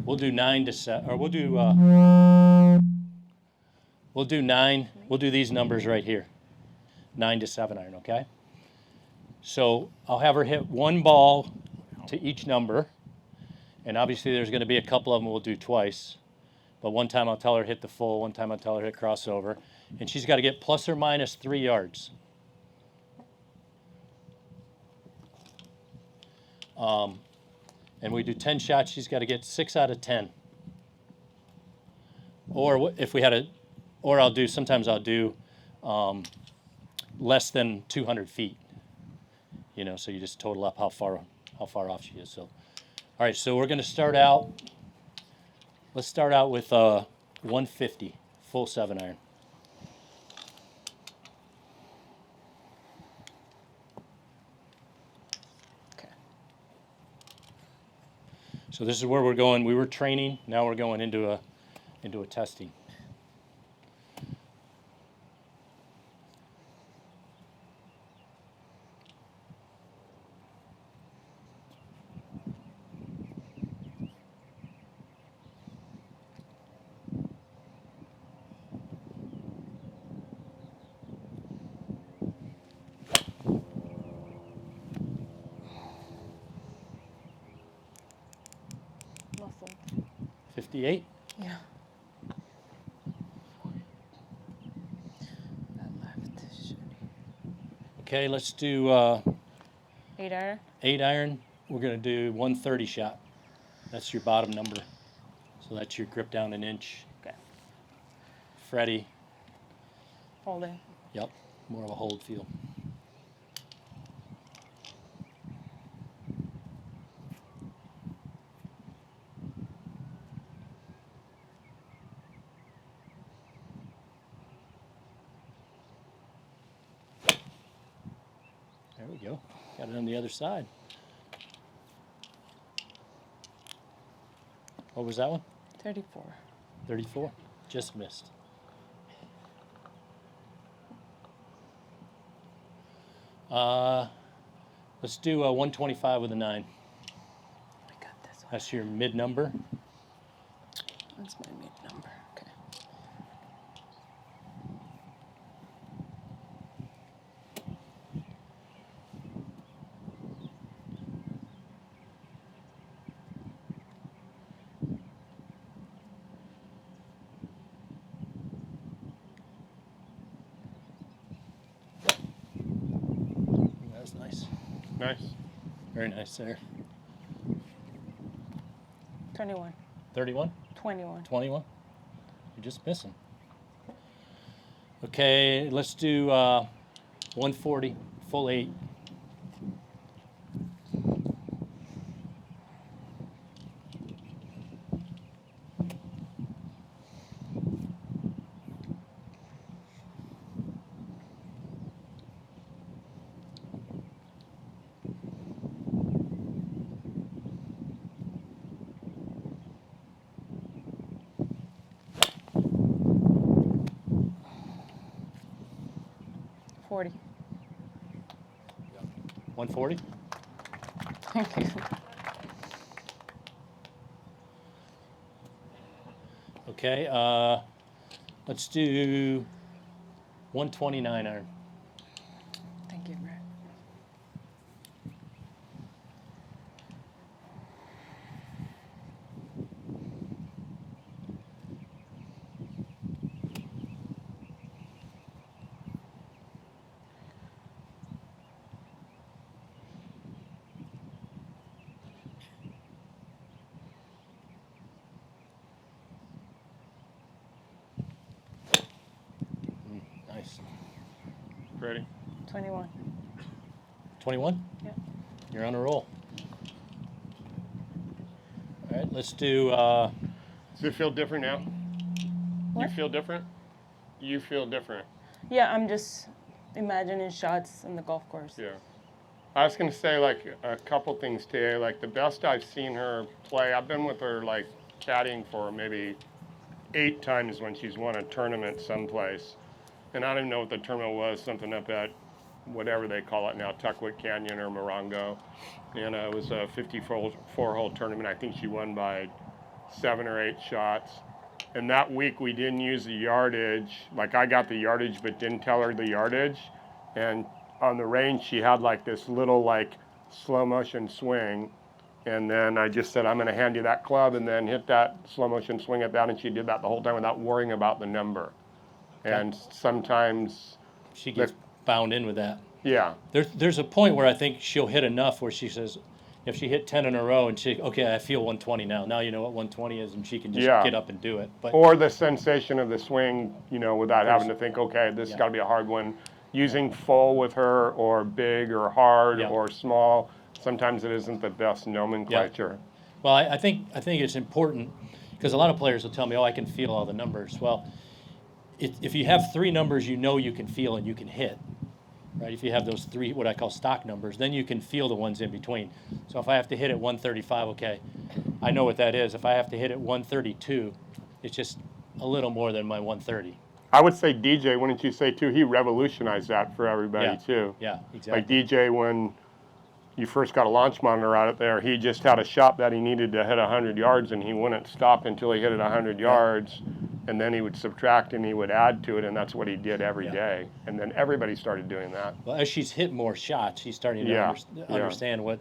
we'll do 9 to 7, or we'll do 9. We'll do these numbers right here, 9 to 7 iron. Okay. So I'll have her hit 1 ball to each number, and obviously there's going to be a couple of them we'll do twice. But one time I'll tell her hit the full, one time I'll tell her hit crossover. And she's got to get plus or minus 3 yards. And we do 10 shots, she's got to get 6 out of 10. Or if we had sometimes I'll do less than 200 feet. You know, so you just total up how far off she is. So, all right, so we're going to start out. Let's start out with 150, full 7 iron. Okay. So this is where we're going. We were training. Now we're going into a testing. Muffled. 58. Yeah. That left should. Okay, let's do 8 iron. 8 iron. We're going to do 130 shot. That's your bottom number. So that's your grip down an inch. Okay. Freddie. Holding. Yep, more of a hold feel. we go. Got it on the other side. What was that one? 34. 34. Just missed. Let's do a 125 with a 9. I got this one. That's your mid number. That's my mid number. Okay. That was nice. Nice. Very nice there. 21. 31, 21. 21. You're just missing. Okay, let's do 140, full 8. Forty. 140. Thank you. Okay, let's do 129 iron. Thank you, Brett. Nice. Ready? 21. 21? Yeah. You're on a roll. All right, let's do, Does it feel different now? What? You feel different? You feel different. Yeah, I'm just imagining shots on the golf course. Yeah. I was going to say, like, a couple things today. Like, the best I've seen her play, I've been with her, like, caddying for maybe 8 times when she's won a tournament someplace. And I don't even know what the tournament was, something up at whatever they call it now, Tuckwood Canyon or Morongo. And it was a 54-hole tournament. I think she won by 7 or 8 shots. And that week we didn't use the yardage. Like, I got the yardage but didn't tell her the yardage. And on the range she had like this little like slow motion swing. And then I just said, I'm going to hand you that club and then hit that slow motion swing at that. And she did that the whole time without worrying about the number. And sometimes, she gets bound in with that. yeah, There's a point where I think she'll hit enough where she says, if she hit 10 in a row and she, okay, I feel 120 now. Now you know what 120 is, and she can just Yeah. get up and do it. But or the sensation of the swing, you know, without having to think, okay, this has got to be a hard one. Using full with her, or big, or hard, Yeah. or small. Sometimes it isn't the best nomenclature. well, I think it's important because a lot of players will tell me, oh, I can feel all the numbers. Well, if you have 3 numbers you know you can feel and you can hit, right? If you have those 3, what I call stock numbers, then you can feel the ones in between. So if I have to hit at 135, okay, I know what that is. If I have to hit at 132, it's just a little more than my 130. I would say DJ, wouldn't you say too? He revolutionized that for everybody too. Yeah, exactly. Like DJ, when you first got a launch monitor out there, he just had a shot that he needed to hit 100 yards, and he wouldn't stop until he hit it 100 yards, and then he would subtract and he would add to it, and that's what he did every day. And then everybody started doing that. Well, as she's hit more shots, she's starting to understand what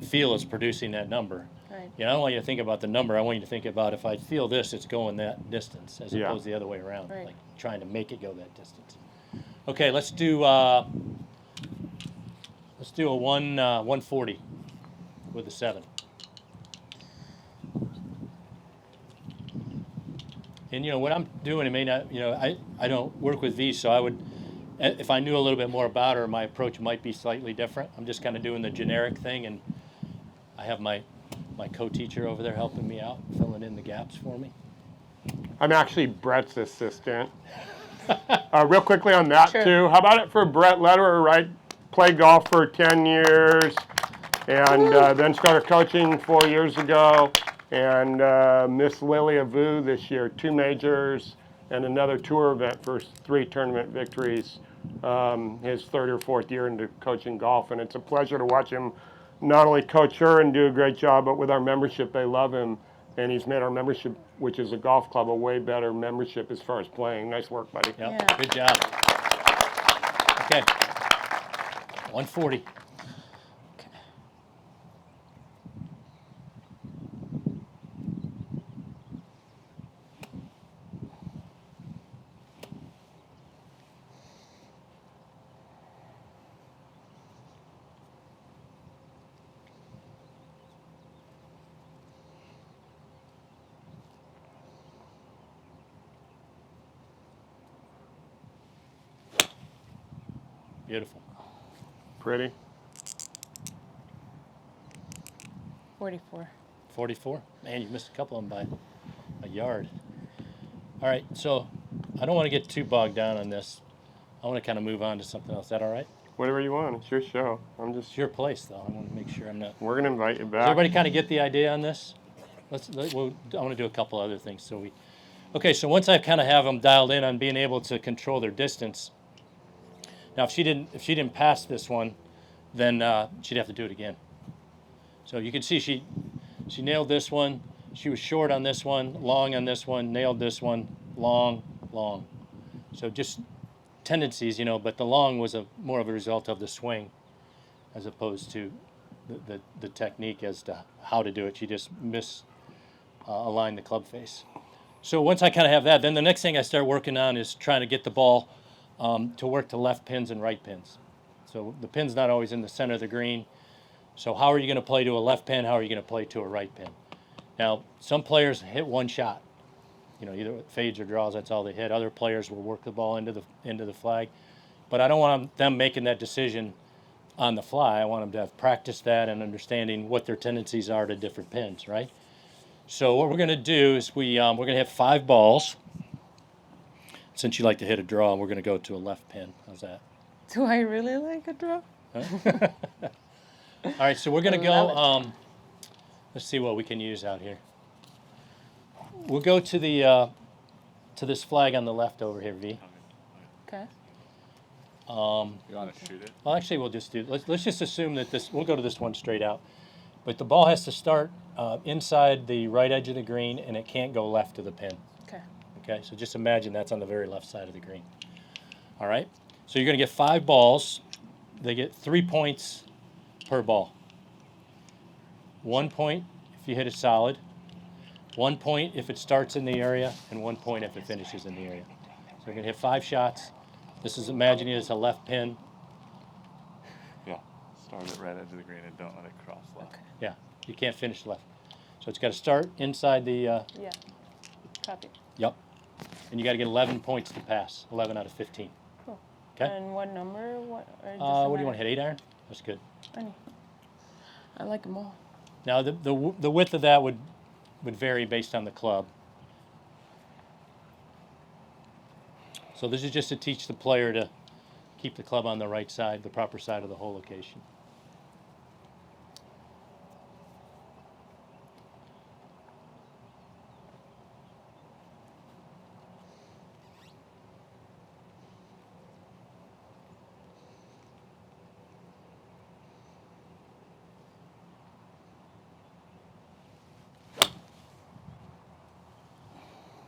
feel is producing that number. Right. You know, I don't want you to think about the number. I want you to think about, if I feel this, it's going that distance, as opposed to the other way around, Right. like trying to make it go that distance. Okay, let's do a 140 with a 7. And you know what I'm doing, it may not, you know, I don't work with V, so I would, if I knew a little bit more about her, my approach might be slightly different. I'm just kind of doing the generic thing, and I have my co-teacher over there helping me out, filling in the gaps for me. I'm actually Brett's assistant. Real quickly on that too, how about it for Brett Lederer, right? played golf for 10 years, and then started coaching 4 years ago. And Miss Lily Avu this year, 2 majors and another tour event for 3 tournament victories. His 3rd or 4th year into coaching golf, and it's a pleasure to watch him not only coach her and do a great job, but with our membership, they love him, and he's made our membership, which is a golf club, a way better membership as far as playing. Nice work, buddy. Yep. Yeah. Good job. Okay. 140. Beautiful. Pretty. 44. 44. Man, you missed a couple of them by a yard. All right, so I don't want to get too bogged down on this. I want to kind of move on to something else. Is that all right? Whatever you want. It's your show. It's your place, though. I want to make sure I'm not. We're gonna invite you Does back. everybody kind of get the idea on this? I want to do a couple other things. Okay, so once I kind of have them dialed in on being able to control their distance. Now, if she didn't pass this one, then she'd have to do it again. So you can see she nailed this one. She was short on this one, long on this one, nailed this one, long, long. So just tendencies, but the long was more of a result of the swing as opposed to the technique as to how to do it. She just misaligned the club face. So once I kind of have that, then the next thing I start working on is trying to get the ball to work to left pins and right pins. So the pin's not always in the center of the green. So how are you going to play to a left pin? How are you going to play to a right pin? Now, some players hit one shot. Either fades or draws, that's all they hit. Other players will work the ball into the flag. But I don't want them making that decision on the fly. I want them to have practiced that and understanding what their tendencies are to different pins, right? So what we're going to do is we're going to have 5 balls. Since you like to hit a draw, we're going to go to a left pin. How's that? Do I really like a draw? Huh? All right, so we're going to go, let's see what we can use out here. We'll go to to this flag on the left over here, V. Okay. You want to shoot it? Well, actually, we'll just let's just assume that we'll go to this one straight out. But the ball has to start inside the right edge of the green, and it can't go left of the pin. Okay. Okay, so just imagine that's on the very left side of the green. All right, so you're going to get 5 balls. They get 3 points per ball. 1 point if you hit it solid, 1 point if it starts in the area, and 1 point if it finishes in the area. So you're going to hit 5 shots. This is imagining it's a left pin. Yeah. Start at right edge of the green and don't let it cross left. Okay. Yeah, you can't finish left. So it's got to start inside the, Yeah. Copy. yep. And you got to get 11 points to pass, 11 out of 15. Cool. Okay. And what number? What do you want to hit, 8 iron? That's good. I like them all. Now the width of that would vary based on the club. So this is just to teach the player to keep the club on the right side, the proper side of the hole location.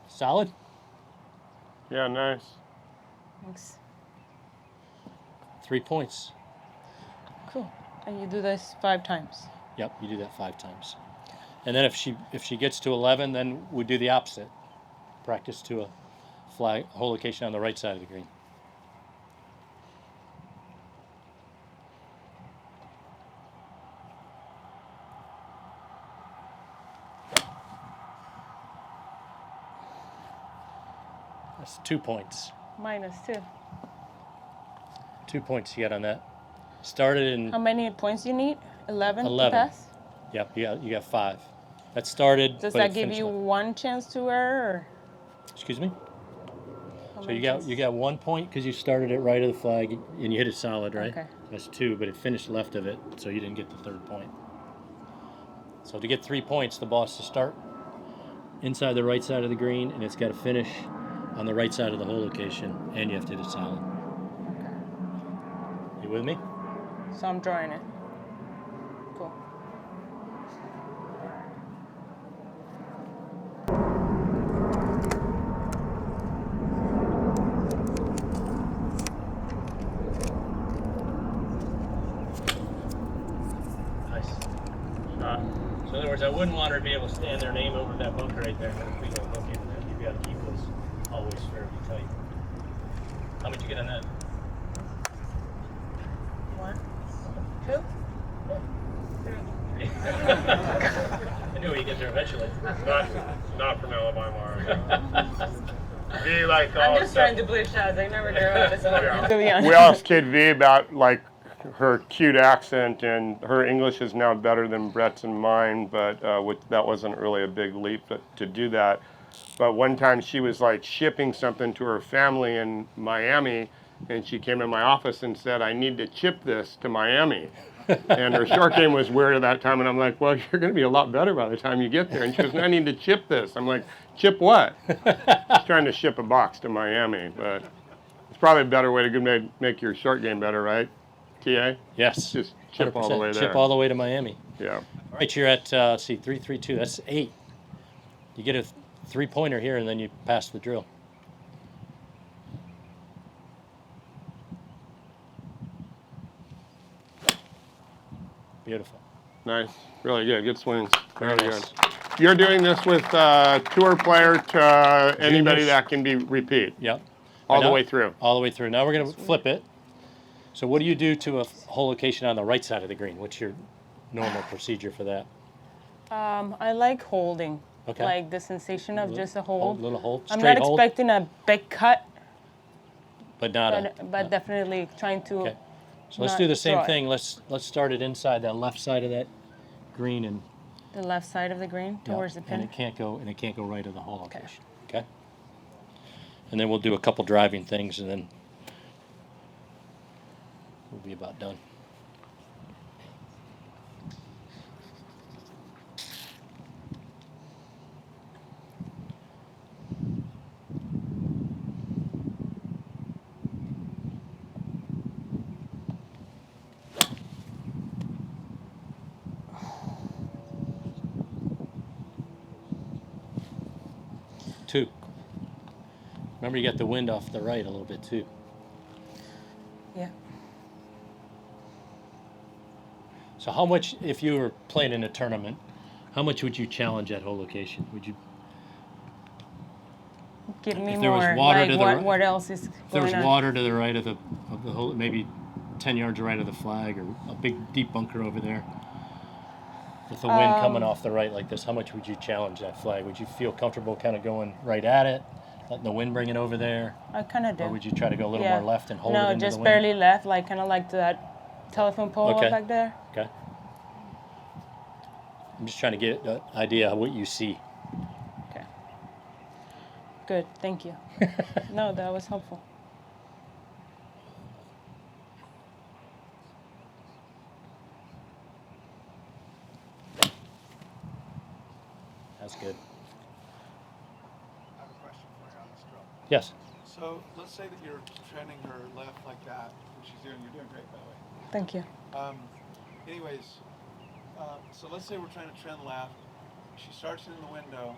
Solid? Yeah, nice. Thanks. 3 points. Cool. And you do this 5 times. Yep, you do that 5 times. And then if she gets to 11, then we do the opposite. Practice to a flag hole location on the right side of the green. That's 2 points. -2. 2 points you got on that. Started in. How many points you need? 11 11. to pass? Yep, you got 5. That started. Does but that it give finished you left. 1 chance to err? Or Excuse me. how So many you got chances? 1 point because you started it right of the flag and you hit it solid, right? Okay. So That's 2, but it finished left of it, so you didn't get the 3rd point. So to get 3 points, the ball has to start inside the right side of the green, and it's got to finish on the right side of the hole location, and you have to hit it solid. You with me? So I'm drawing it. Cool. Nice. So in other words, I wouldn't want her to be able to stand their name over that bunker right there, and then if we go hook in, then you've got to keep those always fairly tight. How much you get on that? 1, 2, 3. I knew we'd get there eventually. Not from Alabama. V like all I'm just trying to bleach out. I never grew up this morning. To be honest. We always kid V about like her cute accent, and her English is now better than Brett's and mine, but that wasn't really a big leap to do that. But one time she was like shipping something to her family in Miami, and she came in my office and said, "I need to ship this to Miami." And her short game was weird at that time, and I'm like, "Well, you're going to be a lot better by the time you get there." And she goes, "I need to ship this." I'm like, "Ship what?" She's trying to ship a box to Miami, but it's probably a better way to make your short game better, right? TA? Yes. Just chip all the way there. Chip all the way to Miami. Yeah. All right, you're at, let's see, 3-3-2. That's 8. You get a 3-pointer here, and then you pass the drill. Beautiful. Nice. Really good. Good swings. Very Very nice. good. You're doing this with tour player to anybody Juniors. that can be repeat Yep. all Right the now- way through. All the way through. Now we're going to flip it. So what do you do to a hole location on the right side of the green? What's your normal procedure for that? I like holding. Okay. Like the sensation of just a hold. Little hole, I'm straight not hold, expecting a big cut, but not a. but definitely trying to. Okay. So let's not do the same draw it. thing. Let's start it inside that left side of that green and The left side of the green towards the and pin. it can't go right of the hole Okay. location. Okay. And then we'll do a couple driving things, and then we'll be about done. Two. Remember, you got the wind off the right a little bit too. Yeah. So how much, if you were playing in a tournament, how much would you challenge that whole location? Would you, Give me If there was more. water Like to the what? right- What else is if there was going on? water to the right of the whole, maybe 10 yards right of the flag, or a big deep bunker over there, with the wind coming off the right like this, how much would you challenge that flag? Would you feel comfortable kind of going right at it, letting the wind bring it over there? I kind of do. Or would you try to go a little Yeah. more left and hold it No, into just the wind? barely left, like kind of like to that telephone pole Okay. back there. Okay. I'm just trying to get an idea of what you see. Okay. Good. Thank you. No, that was helpful. That's good. I have a question for you on this drill. Yes. So let's say that you're trending her left like that, which she's doing. You're doing great, by the way. Thank you. Anyways, so let's say we're trying to trend left. She starts in the window.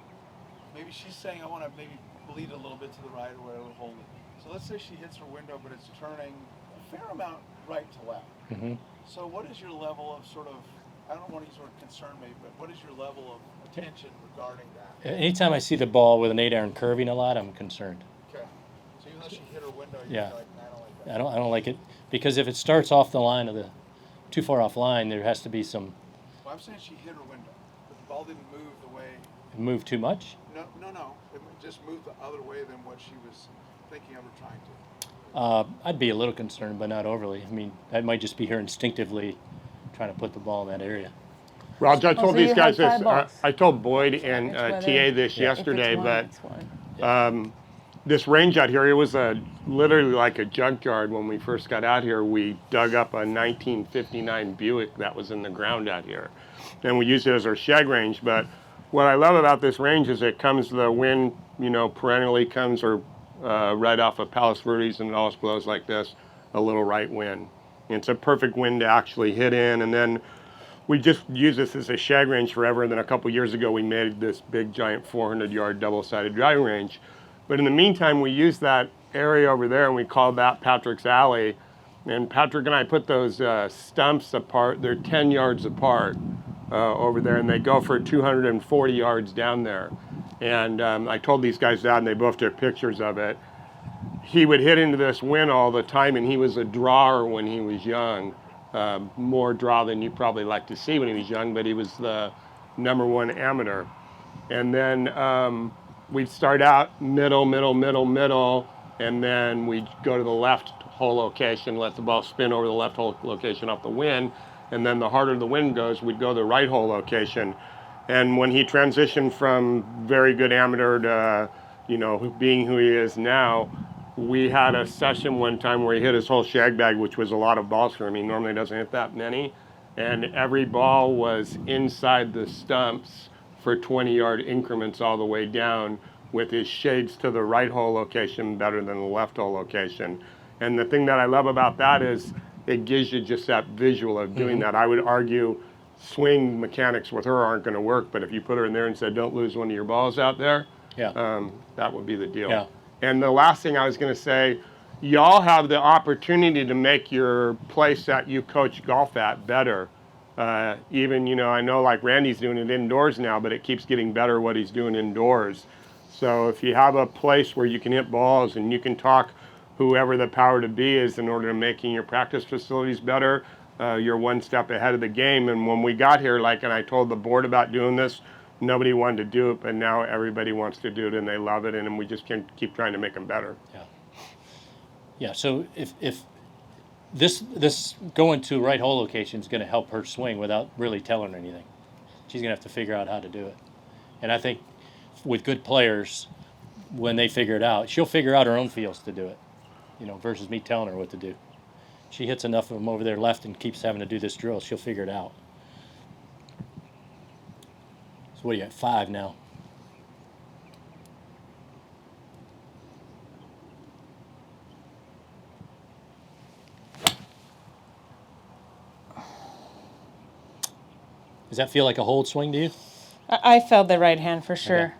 Maybe she's saying, I want to maybe bleed a little bit to the right or whatever, hold it. So let's say she hits her window, but it's turning a fair amount right to left. Mm-hmm. So what is your level of sort of, I don't want to use the word concern maybe, but what is your level of attention regarding that? Anytime I see the ball with an 8-iron curving a lot, I'm concerned. Okay. So even though she hit her window, Yeah. you're like, I don't like that. I don't like it, because if it starts off the line of the too far off line, there has to be some Well, I'm saying she hit her window, but the ball didn't move the way. move too much. No. It just moved the other way than what she was thinking of or trying to. I'd be a little concerned, but not overly. I mean, that might just be her instinctively trying to put the ball in that area. Well, I told so these you guys have this. 5 balls. I told Boyd and It's whether- TA this Yeah. yesterday, If it's one, but it's one. this range out here, it was literally like a junkyard when we first got out here. We dug up a 1959 Buick that was in the ground out here, and we used it as our shag range. But what I love about this range is it comes, the wind, perennially comes right off of Palos Verdes, and it always blows like this, a little right wind. And it's a perfect wind to actually hit in. And then we just use this as a shag range forever. And then a couple years ago, we made this big, giant 400-yard double-sided driving range. But in the meantime, we used that area over there, and we called that Patrick's Alley. And Patrick and I put those stumps apart. They're 10 yards apart over there, and they go for 240 yards down there. And I told these guys that, and they both took pictures of it. He would hit into this wind all the time, and he was a drawer when he was young. More draw than you probably like to see when he was young, but he was the #1 amateur. And then we'd start out middle, and then we'd go to the left hole location, let the ball spin over the left hole location off the wind, and then the harder the wind goes, we'd go to the right hole location. And when he transitioned from very good amateur to, being who he is now, we had a session one time where he hit his whole shag bag, which was a lot of balls for him. He normally doesn't hit that many. And every ball was inside the stumps for 20-yard increments all the way down, with his shades to the right hole location better than the left hole location. And the thing that I love about that is it gives you just that visual of doing that. I would argue swing mechanics with her aren't going to work, but if you put her in there and said, don't lose one of your balls out there, that would be the deal. Yeah. And the last thing I was going to say, y'all have the opportunity to make your place that you coach golf at better. Even, I know like Randy's doing it indoors now, but it keeps getting better what he's doing indoors. So if you have a place where you can hit balls and you can talk whoever the power to be is in order to making your practice facilities better, you're one step ahead of the game. And when we got here, and I told the board about doing this, nobody wanted to do it, but now everybody wants to do it and they love it, and we just can keep trying to make them better. Yeah. So if this going to right hole location is going to help her swing without really telling her anything, she's going to have to figure out how to do it. And I think with good players, when they figure it out, she'll figure out her own feels to do it, versus me telling her what to do. She hits enough of them over there left and keeps having to do this drill, she'll figure it out. So what are you at, 5 now? Does that feel like a hold swing to you? I felt the right hand for sure. Okay.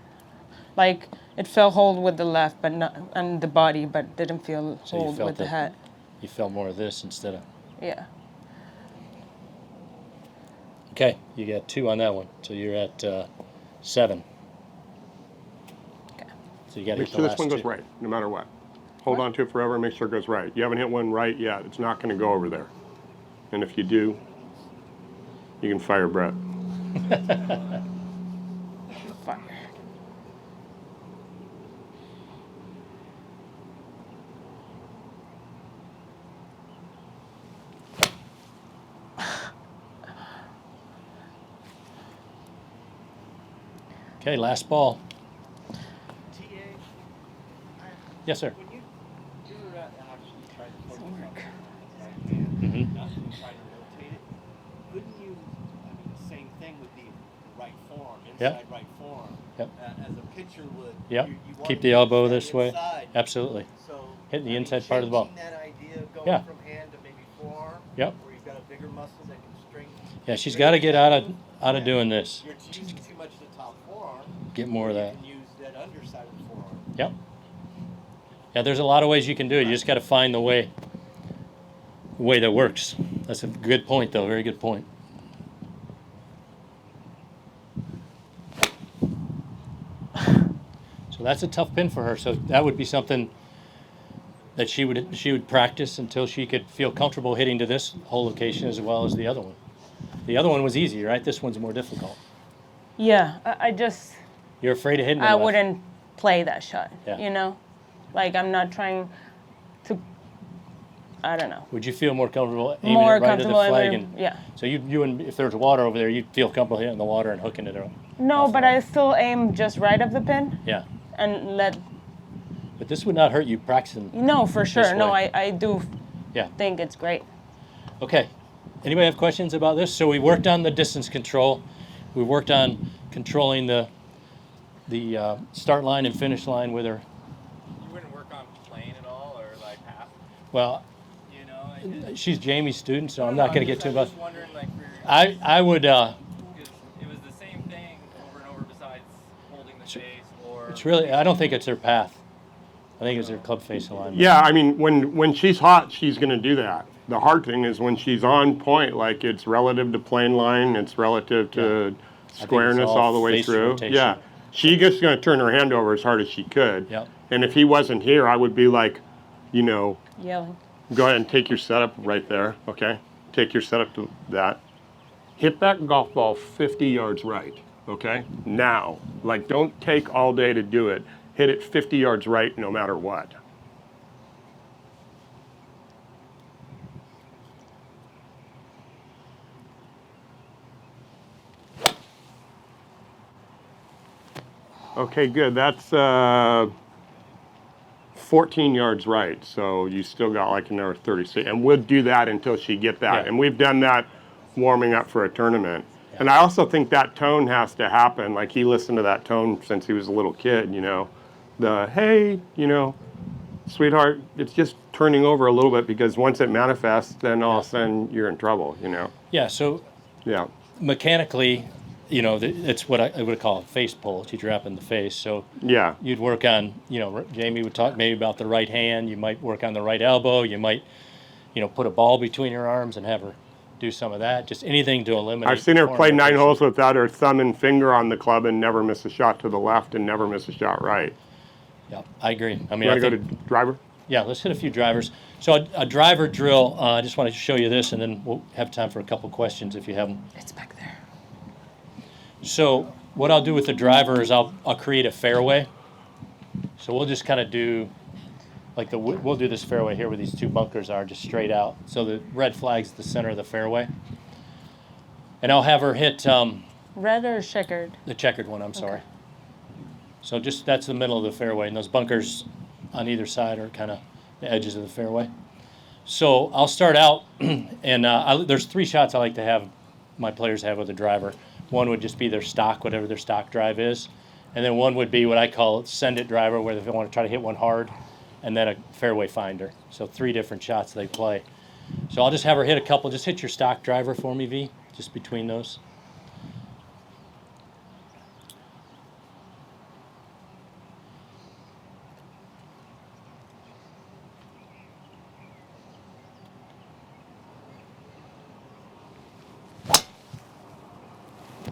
Like it felt hold with the left, but not on the body, but didn't feel So you hold felt with the it. head. You felt more of this instead of... Yeah. Okay, you got 2 on that one, so you're at 7. Okay. So you got to Make hit the sure this last one goes 2. right, no matter what. Hold on to it forever and make sure it goes right. You haven't hit one right yet, it's not going to go over there. And if you do, you can fire Brett. Fire. Okay, last ball. TA, Yes, sir. when you were actually trying to focus on Mm-hmm. not really trying to rotate it, couldn't you, the same thing with the right forearm, inside right forearm, Yep. As a pitcher would, Yep. you want Keep to the use elbow that this way. inside. Absolutely. So, Hitting the inside part of the ball. changing that idea of going Yeah. from hand to maybe forearm, Yep. where you've got a bigger muscle that can strengthen. Yeah, she's got to get out of doing this. You're using too much of the top forearm. Get more of you that. can use that underside of the forearm. Yep. Yeah, there's a lot of ways you can do it. You just got to find the way that works. That's a good point, though. Very good point. So that's a tough pin for her. So that would be something that she would practice until she could feel comfortable hitting to this whole location as well as the other one. The other one was easy, right? This one's more difficult. Yeah, I just You're afraid of hitting it I left. wouldn't play that shot. Yeah. Like I'm not trying to. I don't know. Would you feel more comfortable aiming More it right at the comfortable flag? aiming- yeah. So you and if there's water over there, you'd feel comfortable hitting the water and hooking it up. No, off but the- I still aim just right of the pin Yeah. and let But this would not hurt you practicing. No, for sure. This No, way. I do Yeah. think it's great. Okay. Anybody have questions about this? So we worked on the distance control. We worked on controlling the start line and finish line with her. You wouldn't work on plane at all, or like half? Well, You know, she's Jamie's student, so I'm not going to get too much. I'm just wondering, like, I would. because it was the same thing over and over, besides holding the face or. It's really. I don't think it's her path. I think it's her club face alignment. Yeah, I mean, when she's hot, she's going to do that. The hard thing is when she's on point, like it's relative to plane line, it's relative to squareness all the way face through. rotation. Yeah, she's just going to turn her hand over as hard as she could. Yep. And if he wasn't here, I would be like, you know, Yelling. go ahead and take your setup right there, okay? Take your setup to that. Hit that golf ball 50 yards right, okay? Now, like don't take all day to do it. Hit it 50 yards right no matter what. Okay, good. That's 14 yards right, so you still got like another 36. And we'll do that until she get that. Yeah. And we've done that warming up for a tournament. Yeah. And I also think that tone has to happen. Like he listened to that tone since he was a little kid, you know. The, hey, you know, sweetheart, it's just turning over a little bit because once it manifests, then all of a sudden you're in trouble, you know. Yeah. So Yeah. mechanically, you know, it's what I would call a face pull. She drop in the face. So Yeah. you'd work on, you know, Jamie would talk maybe about the right hand. You might work on the right elbow. You might, you know, put a ball between her arms and have her do some of that. Just anything to eliminate. I've seen her form play 9 rotation. holes without her thumb and finger on the club and never miss a shot to the left and never miss a shot right. Yeah, I agree. I mean, You I want to go think, to driver? yeah, let's hit a few drivers. So a driver drill, I just want to show you this, and then we'll have time for a couple questions if you have them. It's back there. So what I'll do with the driver is I'll create a fairway. So we'll just kind of do, like we'll do this fairway here where these two bunkers are, just straight out. So the red flag's the center of the fairway. And I'll have her hit Red or checkered? the checkered one, I'm sorry. So just that's the middle of the fairway, and those bunkers on either side are kind of the edges of the fairway. So I'll start out, and there's 3 shots I like to have my players have with a driver. One would just be their stock, whatever their stock drive is. And then one would be what I call send it driver, where they want to try to hit one hard, and then a fairway finder. So 3 different shots they play. So I'll just have her hit a couple. Just hit your stock driver for me, V, just between those.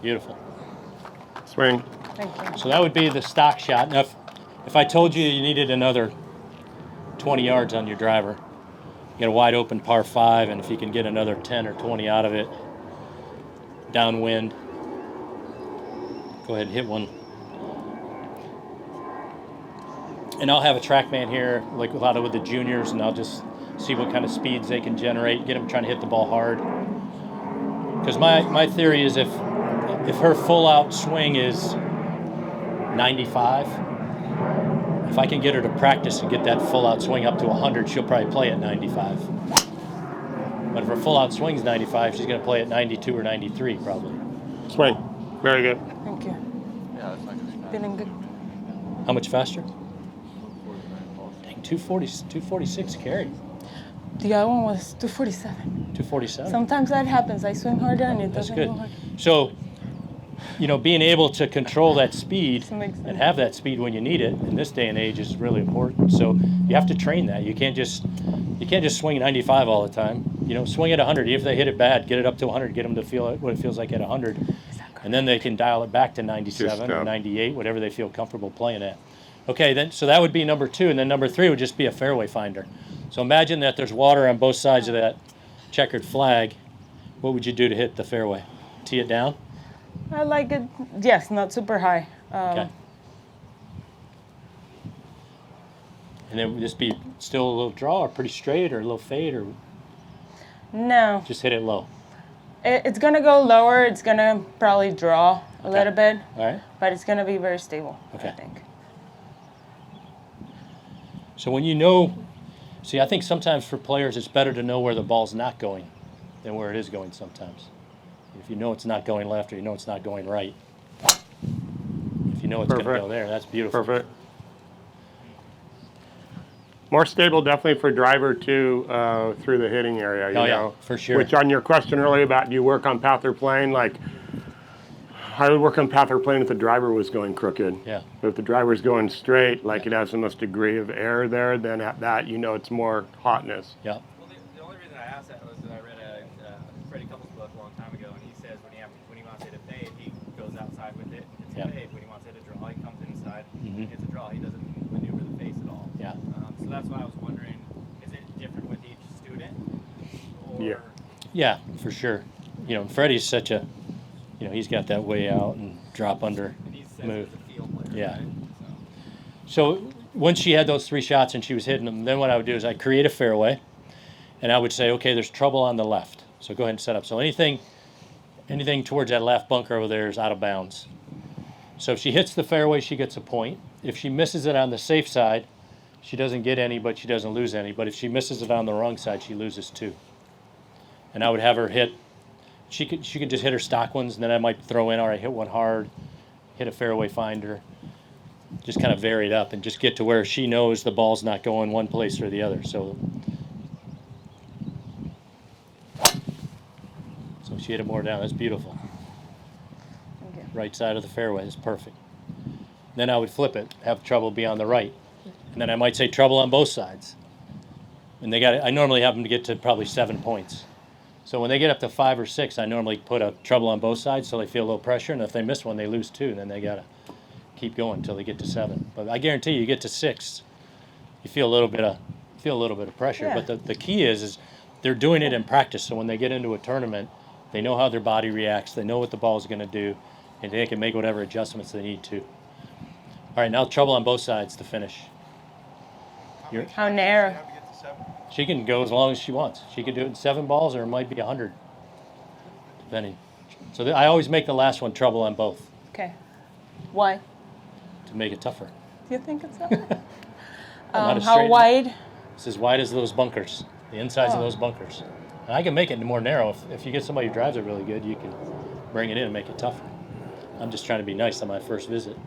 Beautiful. Swing. Thank you. So that would be the stock shot. Now, if I told you you needed another 20 yards on your driver, you get a wide open par 5, and if you can get another 10 or 20 out of it, downwind, go ahead and hit one. And I'll have a TrackMan here, like a lot of with the juniors, and I'll just see what kind of speeds they can generate, get them trying to hit the ball hard. Because my theory is if her full out swing is 95, if I can get her to practice and get that full out swing up to 100, she'll probably play at 95. But if her full out swing's 95, she's going to play at 92 or 93 probably. Swing. Very good. Thank you. Yeah, that's not gonna be Feeling good. How much faster? Dang, 246 carry. The other one was 247. 247. Sometimes that happens. I swing harder and it That's doesn't good. go hard. So, you know, being able to control that speed That makes sense. and have that speed when you need it in this day and age is really important. So you have to train that. You can't just swing 95 all the time. You know, swing at 100. If they hit it bad, get it up to 100. Get them to feel what it feels like at 100, and then they can dial it back to 97 or 98, whatever they feel comfortable playing at. Okay, then so that would be number 2, and then number 3 would just be a fairway finder. So imagine that there's water on both sides of that checkered flag. What would you do to hit the fairway? Tee it down? I like it. Yes, not super high. Okay. And then would this be still a little draw, or pretty straight, or a little fade, or No, just hit it low? it's gonna go lower. It's gonna probably draw a little bit, All right. but it's gonna be very stable. Okay. I think. So when you know, see, I think sometimes for players it's better to know where the ball's not going than where it is going sometimes. If you know it's not going left or you know it's not going right, if you know it's going to go there, that's beautiful. Perfect. More stable definitely for driver too through the hitting area, you Oh, know. yeah, for sure. Which on your question earlier about do you work on path or plane, like I would work on path or plane if the driver was going crooked. Yeah. But if the driver's going straight, like it has the most degree of error there, then at that you know it's more hotness. Yeah. Well, the only reason I asked that was that I read a Freddie Couples book a long time ago, and he says when he wants to hit a fade, he goes outside with it, hits Yeah. a fade. When he wants to hit a draw, he comes inside, Mhm. hits a draw. He doesn't maneuver the face at all. Yeah. So that's why I was wondering, is it different with each student? Or Yeah. Yeah, for sure. You know, Freddie's such a, you know, he's got that way out and drop under And he says move. he's a field player, Yeah. right? So once she had those 3 shots and she was hitting them, then what I would do is I'd create a fairway, and I would say, okay, there's trouble on the left. So go ahead and set up. So anything towards that left bunker over there is out of bounds. So if she hits the fairway, she gets a point. If she misses it on the safe side, she doesn't get any, but she doesn't lose any. But if she misses it on the wrong side, she loses 2. And I would have her hit. She could just hit her stock ones, and then I might throw in, all right, hit one hard, hit a fairway finder, just kind of vary it up and just get to where she knows the ball's not going one place or the other. So she hit it more down. That's beautiful. Okay. Right side of the fairway is perfect. Then I would flip it, have trouble be on the right. And then I might say trouble on both sides. And I normally have them to get to probably 7 points. So when they get up to 5 or 6, I normally put a trouble on both sides so they feel a little pressure. And if they miss one, they lose 2. And then they got to keep going until they get to 7. But I guarantee you get to 6, you feel a little bit of pressure. Yeah. But the key is they're doing it in practice. So when they get into a tournament, they know how their body reacts. They know what the ball is going to do, and they can make whatever adjustments they need to. All right, now trouble on both sides to finish. How narrow? You have to get to 7. She can go as long as she wants. She could do it in 7 balls, or it might be 100, depending. So I always make the last one trouble on both Okay. Why? to make it tougher. Do you think it's that? Not as How straight- wide? It's as wide as those bunkers, the insides of those bunkers. And I can make it more narrow. If you get somebody who drives it really good, you can bring it in and make it tougher. I'm just trying to be nice on my first visit.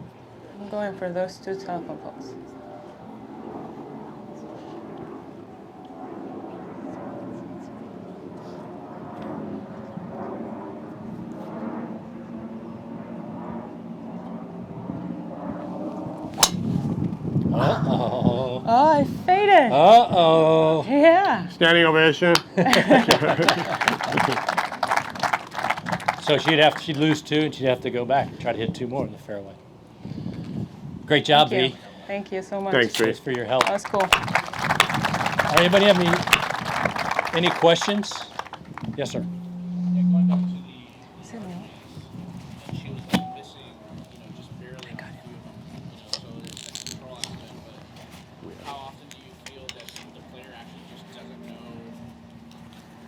I'm going for those 2 telephone poles. Uh-oh. Oh, I faded. Uh-oh. Yeah. Standing ovation. So she'd lose 2, and she'd have to go back and try to hit 2 more in the fairway. Great job, Thank you. V. Thank you so much. Thanks, V. Thanks for your help. That was cool. All right, anybody have any questions? Yes, sir. Yeah, going back to the and she was like missing, just barely on the field, so there's that control aspect. But how often do you feel that the player actually just doesn't know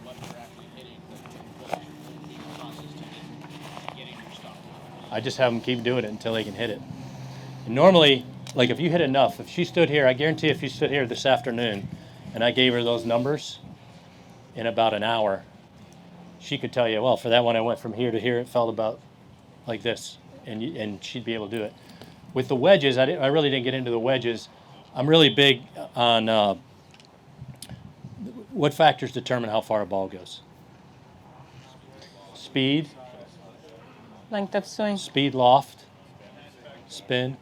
what they're actually hitting, what the process to getting your stop? I just have them keep doing it until they can hit it. And normally, like if you hit enough, if she stood here, I guarantee if you stood here this afternoon and I gave her those numbers in about an hour, she could tell you, well, for that one I went from here to here, it felt about like this, and she'd be able to do it. With the wedges, I really didn't get into the wedges. I'm really big on what factors determine how far a ball goes. Speed, Length of swing. speed loft, spin,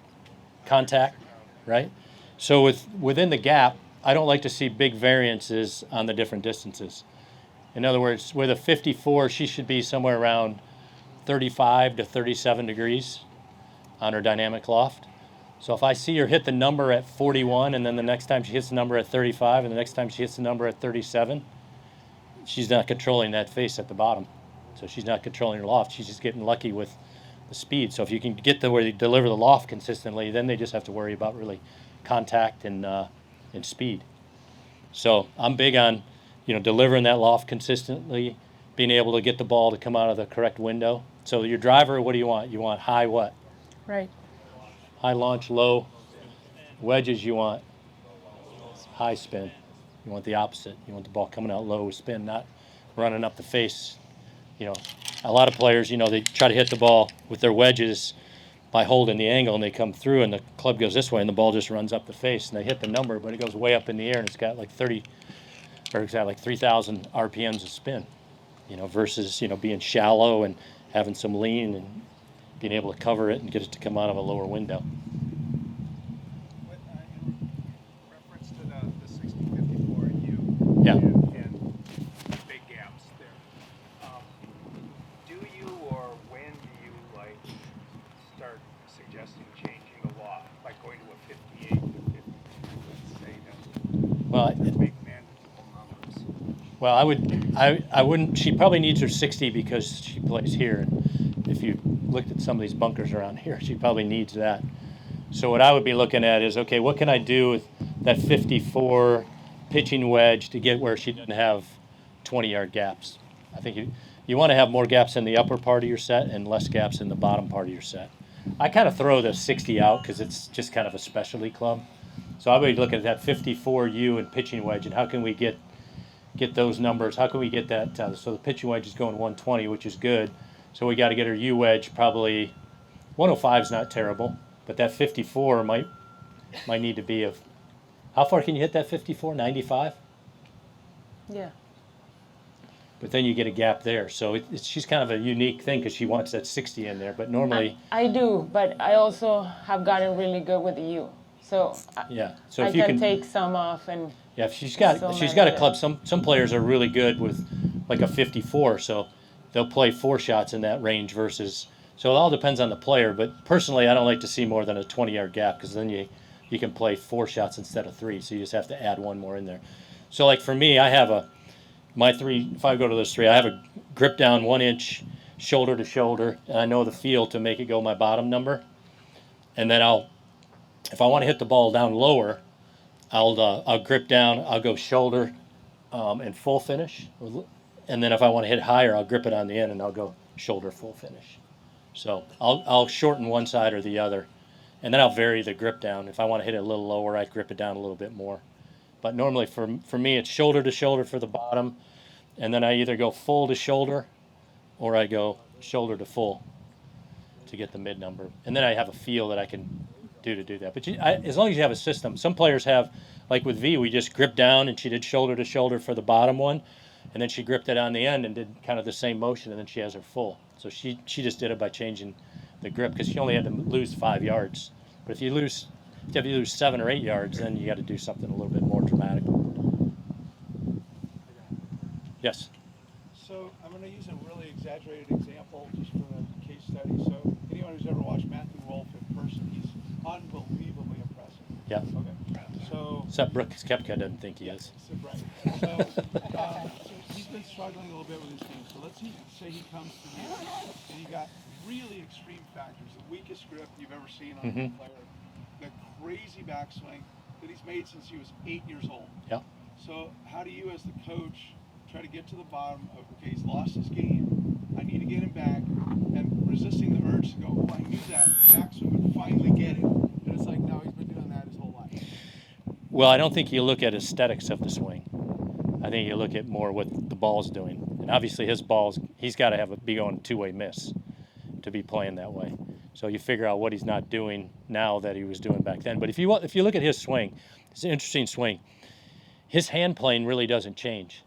contact, right? So within the gap, I don't like to see big variances on the different distances. In other words, with a 54, she should be somewhere around 35 to 37 degrees on her dynamic loft. So if I see her hit the number at 41, and then the next time she hits the number at 35, and the next time she hits the number at 37, she's not controlling that face at the bottom. So she's not controlling her loft. She's just getting lucky with the speed. So if you can get to where they deliver the loft consistently, then they just have to worry about really contact and speed. So I'm big on, delivering that loft consistently, being able to get the ball to come out of the correct window. So your driver, what do you want? You want high what? Right. High launch, low. Wedges you want high spin. You want the opposite. You want the ball coming out low with spin, not running up the face. You know, a lot of players, they try to hit the ball with their wedges by holding the angle, and they come through, and the club goes this way, and the ball just runs up the face, and they hit the number, but it goes way up in the air, and it's got like 3,000 RPMs of spin. Versus being shallow and having some lean and being able to cover it and get it to come out of a lower window. In reference to the 60-54 U Yeah. and big gaps there, do you or when do you start suggesting changing the law, like going to a 58 to 52, let's say, Well, to make manageable numbers? Well, I wouldn't. She probably needs her 60 because she plays here. If you looked at some of these bunkers around here, she probably needs that. So what I would be looking at is, okay, what can I do with that 54 pitching wedge to get where she doesn't have 20-yard gaps? I think you want to have more gaps in the upper part of your set and less gaps in the bottom part of your set. I kind of throw the 60 out because it's just kind of a specialty club. So I would look at that 54 U and pitching wedge, and how can we get those numbers? How can we get that? So the pitching wedge is going 120, which is good. So we got to get her U wedge probably 105 is not terrible, but that 54 might need to be of. How far can you hit that 54? 95. Yeah. But then you get a gap there. So she's kind of a unique thing because she wants that 60 in there. But normally. I do, but I also have gotten really good with the U. So Yeah. So I if you can take some off and. Yeah, if she's got a club. Some players are really good with like a 54, so they'll play 4 shots in that range versus. So it all depends on the player. But personally, I don't like to see more than a 20-yard gap because then you can play 4 shots instead of 3. So you just have to add 1 more in there. So like for me, I have my 3. If I go to those 3, I have a grip down 1 inch, shoulder to shoulder, and I know the feel to make it go my bottom number. And then if I want to hit the ball down lower, I'll grip down. I'll go shoulder and full finish, and then if I want to hit higher, I'll grip it on the end and I'll go shoulder full finish. So I'll shorten one side or the other, and then I'll vary the grip down. If I want to hit it a little lower, I grip it down a little bit more. But normally for me, it's shoulder to shoulder for the bottom, and then I either go full to shoulder, or I go shoulder to full to get the mid number, and then I have a feel that I can do that. But as long as you have a system, some players have, like with V, we just gripped down and she did shoulder to shoulder for the bottom one, and then she gripped it on the end and did kind of the same motion, and then she has her full. So she just did it by changing the grip because she only had to lose 5 yards. But if you lose 7 or 8 yards, then you got to do something a little bit more dramatic. Yes. So I'm going to use a really exaggerated example just for the case study. So anyone who's ever watched Matthew Wolff in person, he's unbelievably impressive. Yeah. Okay. So. Except Brooks Koepka doesn't think he is. Right. So he's been struggling a little bit with his game. So let's say he comes to you and you got really extreme factors. The weakest grip you've ever seen on a player. The crazy backswing that he's made since he was 8 years old. Yeah. So how do you as the coach try to get to the bottom of, okay, he's lost his game, I need to get him back, and resisting the urge to go, oh, I knew that backswing would finally get it. And it's like, no, he's been doing that his whole life. Well, I don't think you look at aesthetics of the swing. I think you look at more what the ball's doing. And obviously his balls, he's got to be going two-way miss to be playing that way. So you figure out what he's not doing now that he was doing back then. But if you look at his swing, it's an interesting swing. His hand plane really doesn't change.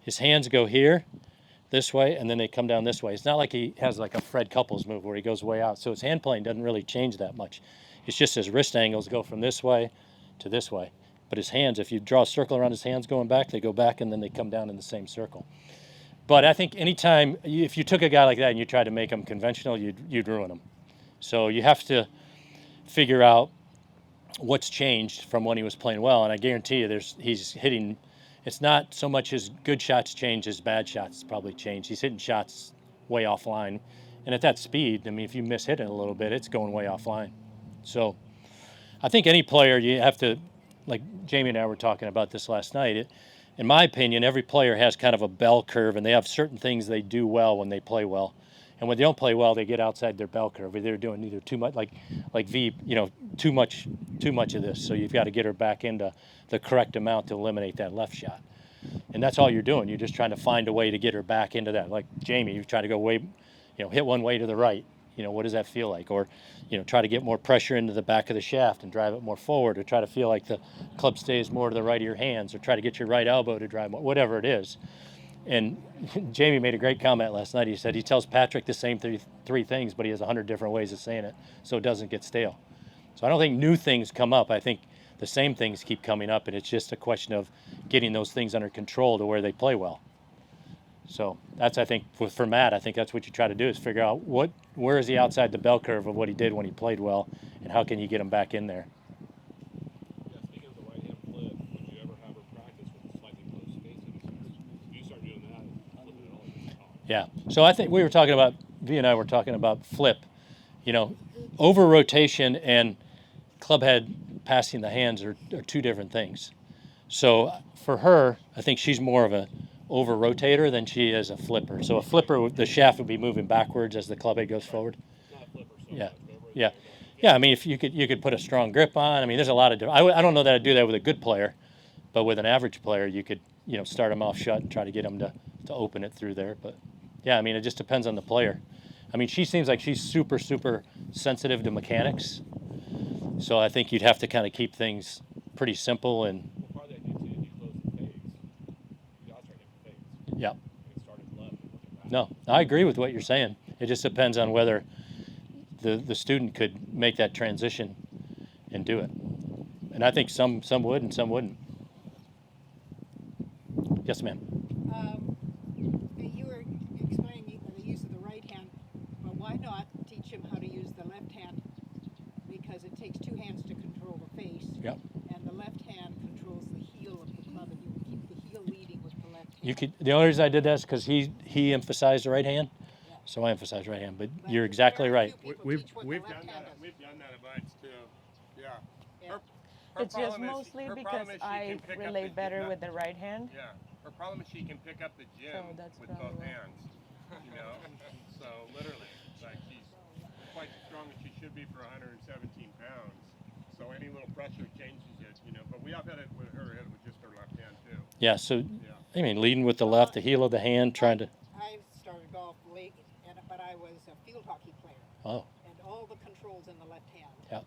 His hands go here, this way, and then they come down this way. It's not like he has like a Fred Couples move where he goes way out. So his hand plane doesn't really change that much. It's just his wrist angles go from this way to this way. But his hands, if you draw a circle around his hands going back, they go back and then they come down in the same circle. But I think anytime, if you took a guy like that and you tried to make him conventional, you'd ruin him. So you have to figure out what's changed from when he was playing well. And I guarantee you he's hitting, it's not so much his good shots change, his bad shots probably change. He's hitting shots way offline. And at that speed, I mean, if you miss hit it a little bit, it's going way offline. So I think any player, you have to, like Jamie and I were talking about this last night, in my opinion, every player has kind of a bell curve, and they have certain things they do well when they play well. And when they don't play well, they get outside their bell curve. They're doing either too much, like V, too much of this. So you've got to get her back into the correct amount to eliminate that left shot. And that's all you're doing. You're just trying to find a way to get her back into that. Like Jamie, you try to go way, hit one way to the right. What does that feel like? Or, try to get more pressure into the back of the shaft and drive it more forward, or try to feel like the club stays more to the right of your hands, or try to get your right elbow to drive more, whatever it is. And Jamie made a great comment last night. He said he tells Patrick the same three things, but he has 100 different ways of saying it, so it doesn't get stale. So I don't think new things come up. I think the same things keep coming up, and it's just a question of getting those things under control to where they play well. So that's, I think, for Matt, I think that's what you try to do, is figure out where is he outside the bell curve of what he did when he played well, and how can you get him back in there. Yeah, speaking of the right hand flip, would you ever have her practice with slightly close spacing? If you start doing that and flipping it all over the top. Yeah. So I think V and I were talking about flip. Over rotation and club head passing the hands are two different things. So for her, I think she's more of a over rotator than she is a flipper. So a flipper, the shaft would be moving backwards as the club head goes forward. Not a flipper, so Yeah. much, Yeah. Yeah. I mean, if you could put a strong grip on. I mean, there's a lot of different. I don't know that I'd do that with a good player, but with an average player, you could start them off shut and try to get them to open it through there. But yeah, I mean, it just depends on the player. I mean, she seems like she's super, super sensitive to mechanics. So I think you'd have to kind of keep things pretty simple and. Well, part of the idea too, if you close the fades, you gotta start hitting the fades. Yeah. It started left and working back. No, I agree with what you're saying. It just depends on whether the student could make that transition and do it. And I think some would and some wouldn't. Yes, ma'am. You were explaining the use of the right hand, but why not teach him how to use the left hand? Because it takes two hands to control the face. Yep. And the left hand controls the heel of the club, and you would keep the heel leading with the left hand. You could. The only reason I did that is because he emphasized the right hand, Yeah. so I emphasized right hand. But you're exactly right. We've Teach what the we've left done hand that. does. We've done that a bunch too. Yeah. Yeah. Her It's just problem is- mostly her because problem is she I can pick up relate the- better the- with the right hand. Yeah. Her problem is she can pick up the gym So that's with probably both why. hands. So literally, like she's quite as strong as she should be for 117 pounds. So any little pressure changes it, But we have had it with her hit with just her left hand too. Yeah. So Yeah. I mean, leading with the left, the heel of the hand, trying to. I started golf late, but I was a field hockey player, Oh. and all the controls in the left hand. Yeah.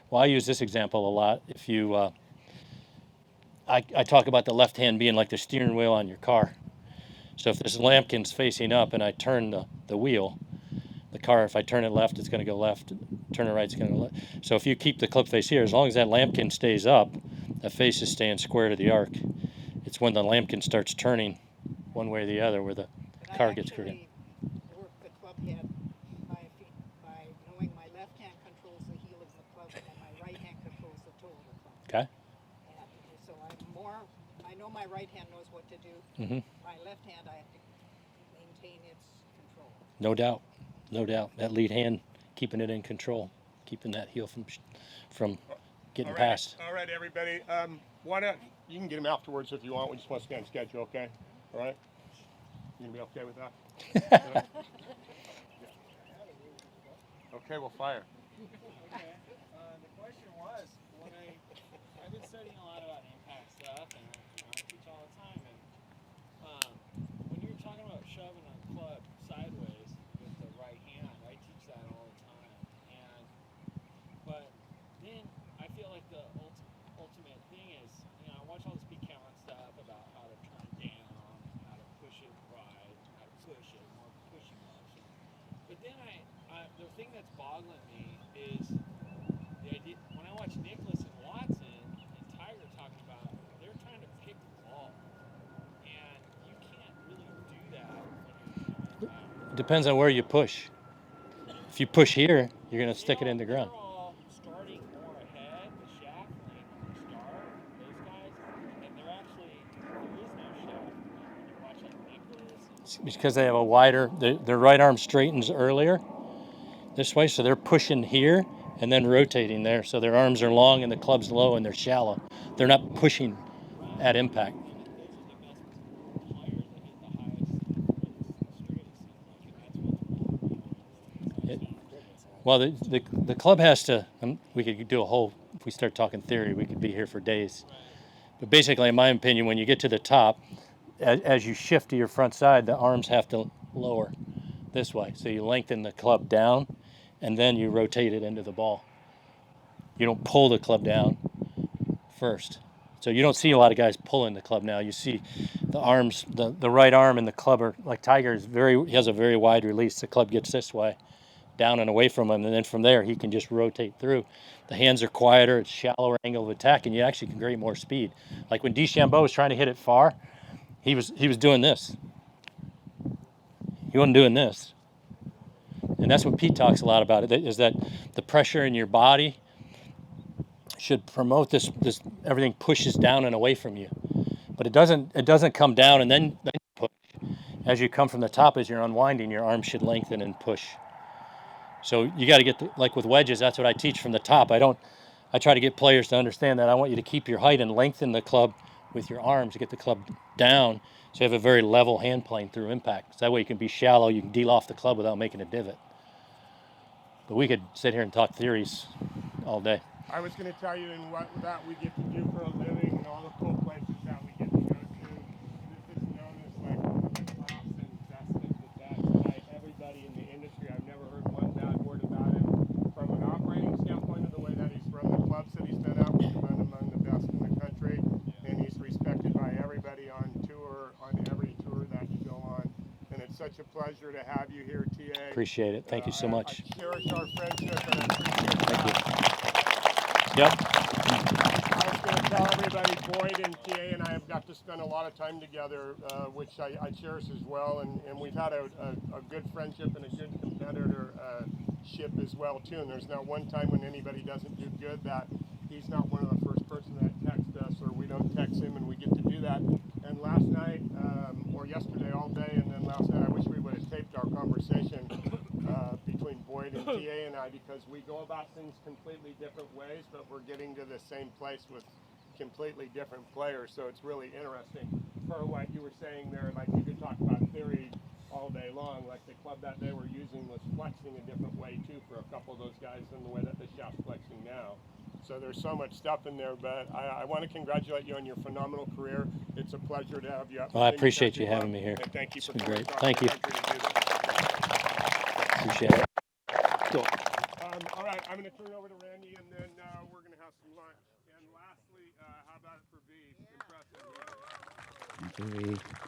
Well, I use this example a lot. If you, I talk about the left hand being like the steering wheel on your car. So if this lambkin's facing up and I turn the wheel, the car, if I turn it left, it's going to go left. Turn it right, it's going to go left. So if you keep the clip face here, as long as that lambkin stays up, the face is staying square to the arc. It's when the lambkin starts turning one way or the other where the But car I gets crooked. actually work the club head by knowing my left hand controls the heel of the club and my right hand controls the toe of the club. Okay? And so I know my right hand knows what to do. Mm-hmm. My left hand, I have to maintain its control. No doubt. No doubt. That lead hand, keeping it in control, keeping that heel from getting All right, past. All right, everybody. Why not? You can get him afterwards if you want. We just want to stay on schedule, okay? All right. You gonna be okay with that? Okay, we'll fire. Okay. The question was, I've been studying a lot about impact stuff, and I teach all the time. And when you're talking about shoving a club sideways with the right hand, I teach that all the time. But then I feel like the ultimate thing is, I watch all this Pete Cowan stuff about how to turn down, how to push it right, how to push it, more pushing motion. But then the thing that's boggling me is the idea, when I watch Nicklaus and Watson and Tiger talking about, they're trying to pick the ball. And you can't really do that when you're It depends on where you push. If you push here, you're going to stick it in the ground. They're all starting more ahead, the shaft lane on the start, those guys, and there is no shaft lane when you watch like Nicklaus. It's because they have a wider, their right arm straightens earlier this way, so they're pushing here and then rotating there. So their arms are long and the club's low and they're shallow. They're not pushing at impact. Those are the best players that hit the highest points in the straight, it seems like, and that's what's Well, the club has to. We could do a whole. If we start talking theory, we could be here for days. But basically, in my opinion, when you get to the top, as you shift to your front side, the arms have to lower this way. So you lengthen the club down, and then you rotate it into the ball. You don't pull the club down first. So you don't see a lot of guys pulling the club now. You see the arms, the right arm and the club are like Tiger is he has a very wide release. The club gets this way, down and away from him, and then from there he can just rotate through. The hands are quieter, it's shallower angle of attack, and you actually can create more speed. Like when DeChambeau was trying to hit it far, he was doing this. He wasn't doing this. And that's what Pete talks a lot about, is that the pressure in your body should promote this everything pushes down and away from you. But it doesn't come down and then you push. As you come from the top, as you're unwinding, your arm should lengthen and push. So you got to get like with wedges, that's what I teach from the top. I try to get players to understand that I want you to keep your height and lengthen the club with your arms to get the club down, so you have a very level hand plane through impact. So that way you can be shallow, you can deal off the club without making a divot. But we could sit here and talk theories all day. I was going to tell you what that we get to do for a living and all the cool places that we get to go to. This is known as like the class investment that's by everybody in the industry. I've never heard one bad word about him. From an operating standpoint of the way that he's run the clubs that he's set up, we run among the best in the country, and he's respected by everybody on tour, on every tour that you go on. And it's such a pleasure to have you here, TA. Appreciate it. Thank you so much. I cherish our friendship, and I appreciate that. Thank you. Yep. I was going to tell everybody, Boyd and TA and I have got to spend a lot of time together, which I cherish as well, and we've had a good friendship and a good competitorship as well too. And there's not one time when anybody doesn't do good that he's not one of the first person that texts us, or we don't text him, and we get to do that. And last night, or yesterday all day, and then last night, I wish we would have taped our conversation between Boyd and TA and I, because we go about things completely different ways, but we're getting to the same place with completely different players. So it's really interesting. For what you were saying there, like you could talk about theory all day long. Like the club that they were using was flexing a different way too for a couple of those guys than the way that the shaft's flexing now. So there's so much stuff in there, but I want to congratulate you on your phenomenal career. It's a pleasure to have you up. Well, I appreciate you having me here. And thank you for been great. coming Thank you. across the country to do this. Appreciate it. Cool. All right, I'm going to turn it over to Randy, and then we're going to have some lunch. And lastly, how about it for V? Impressive. Enjoy.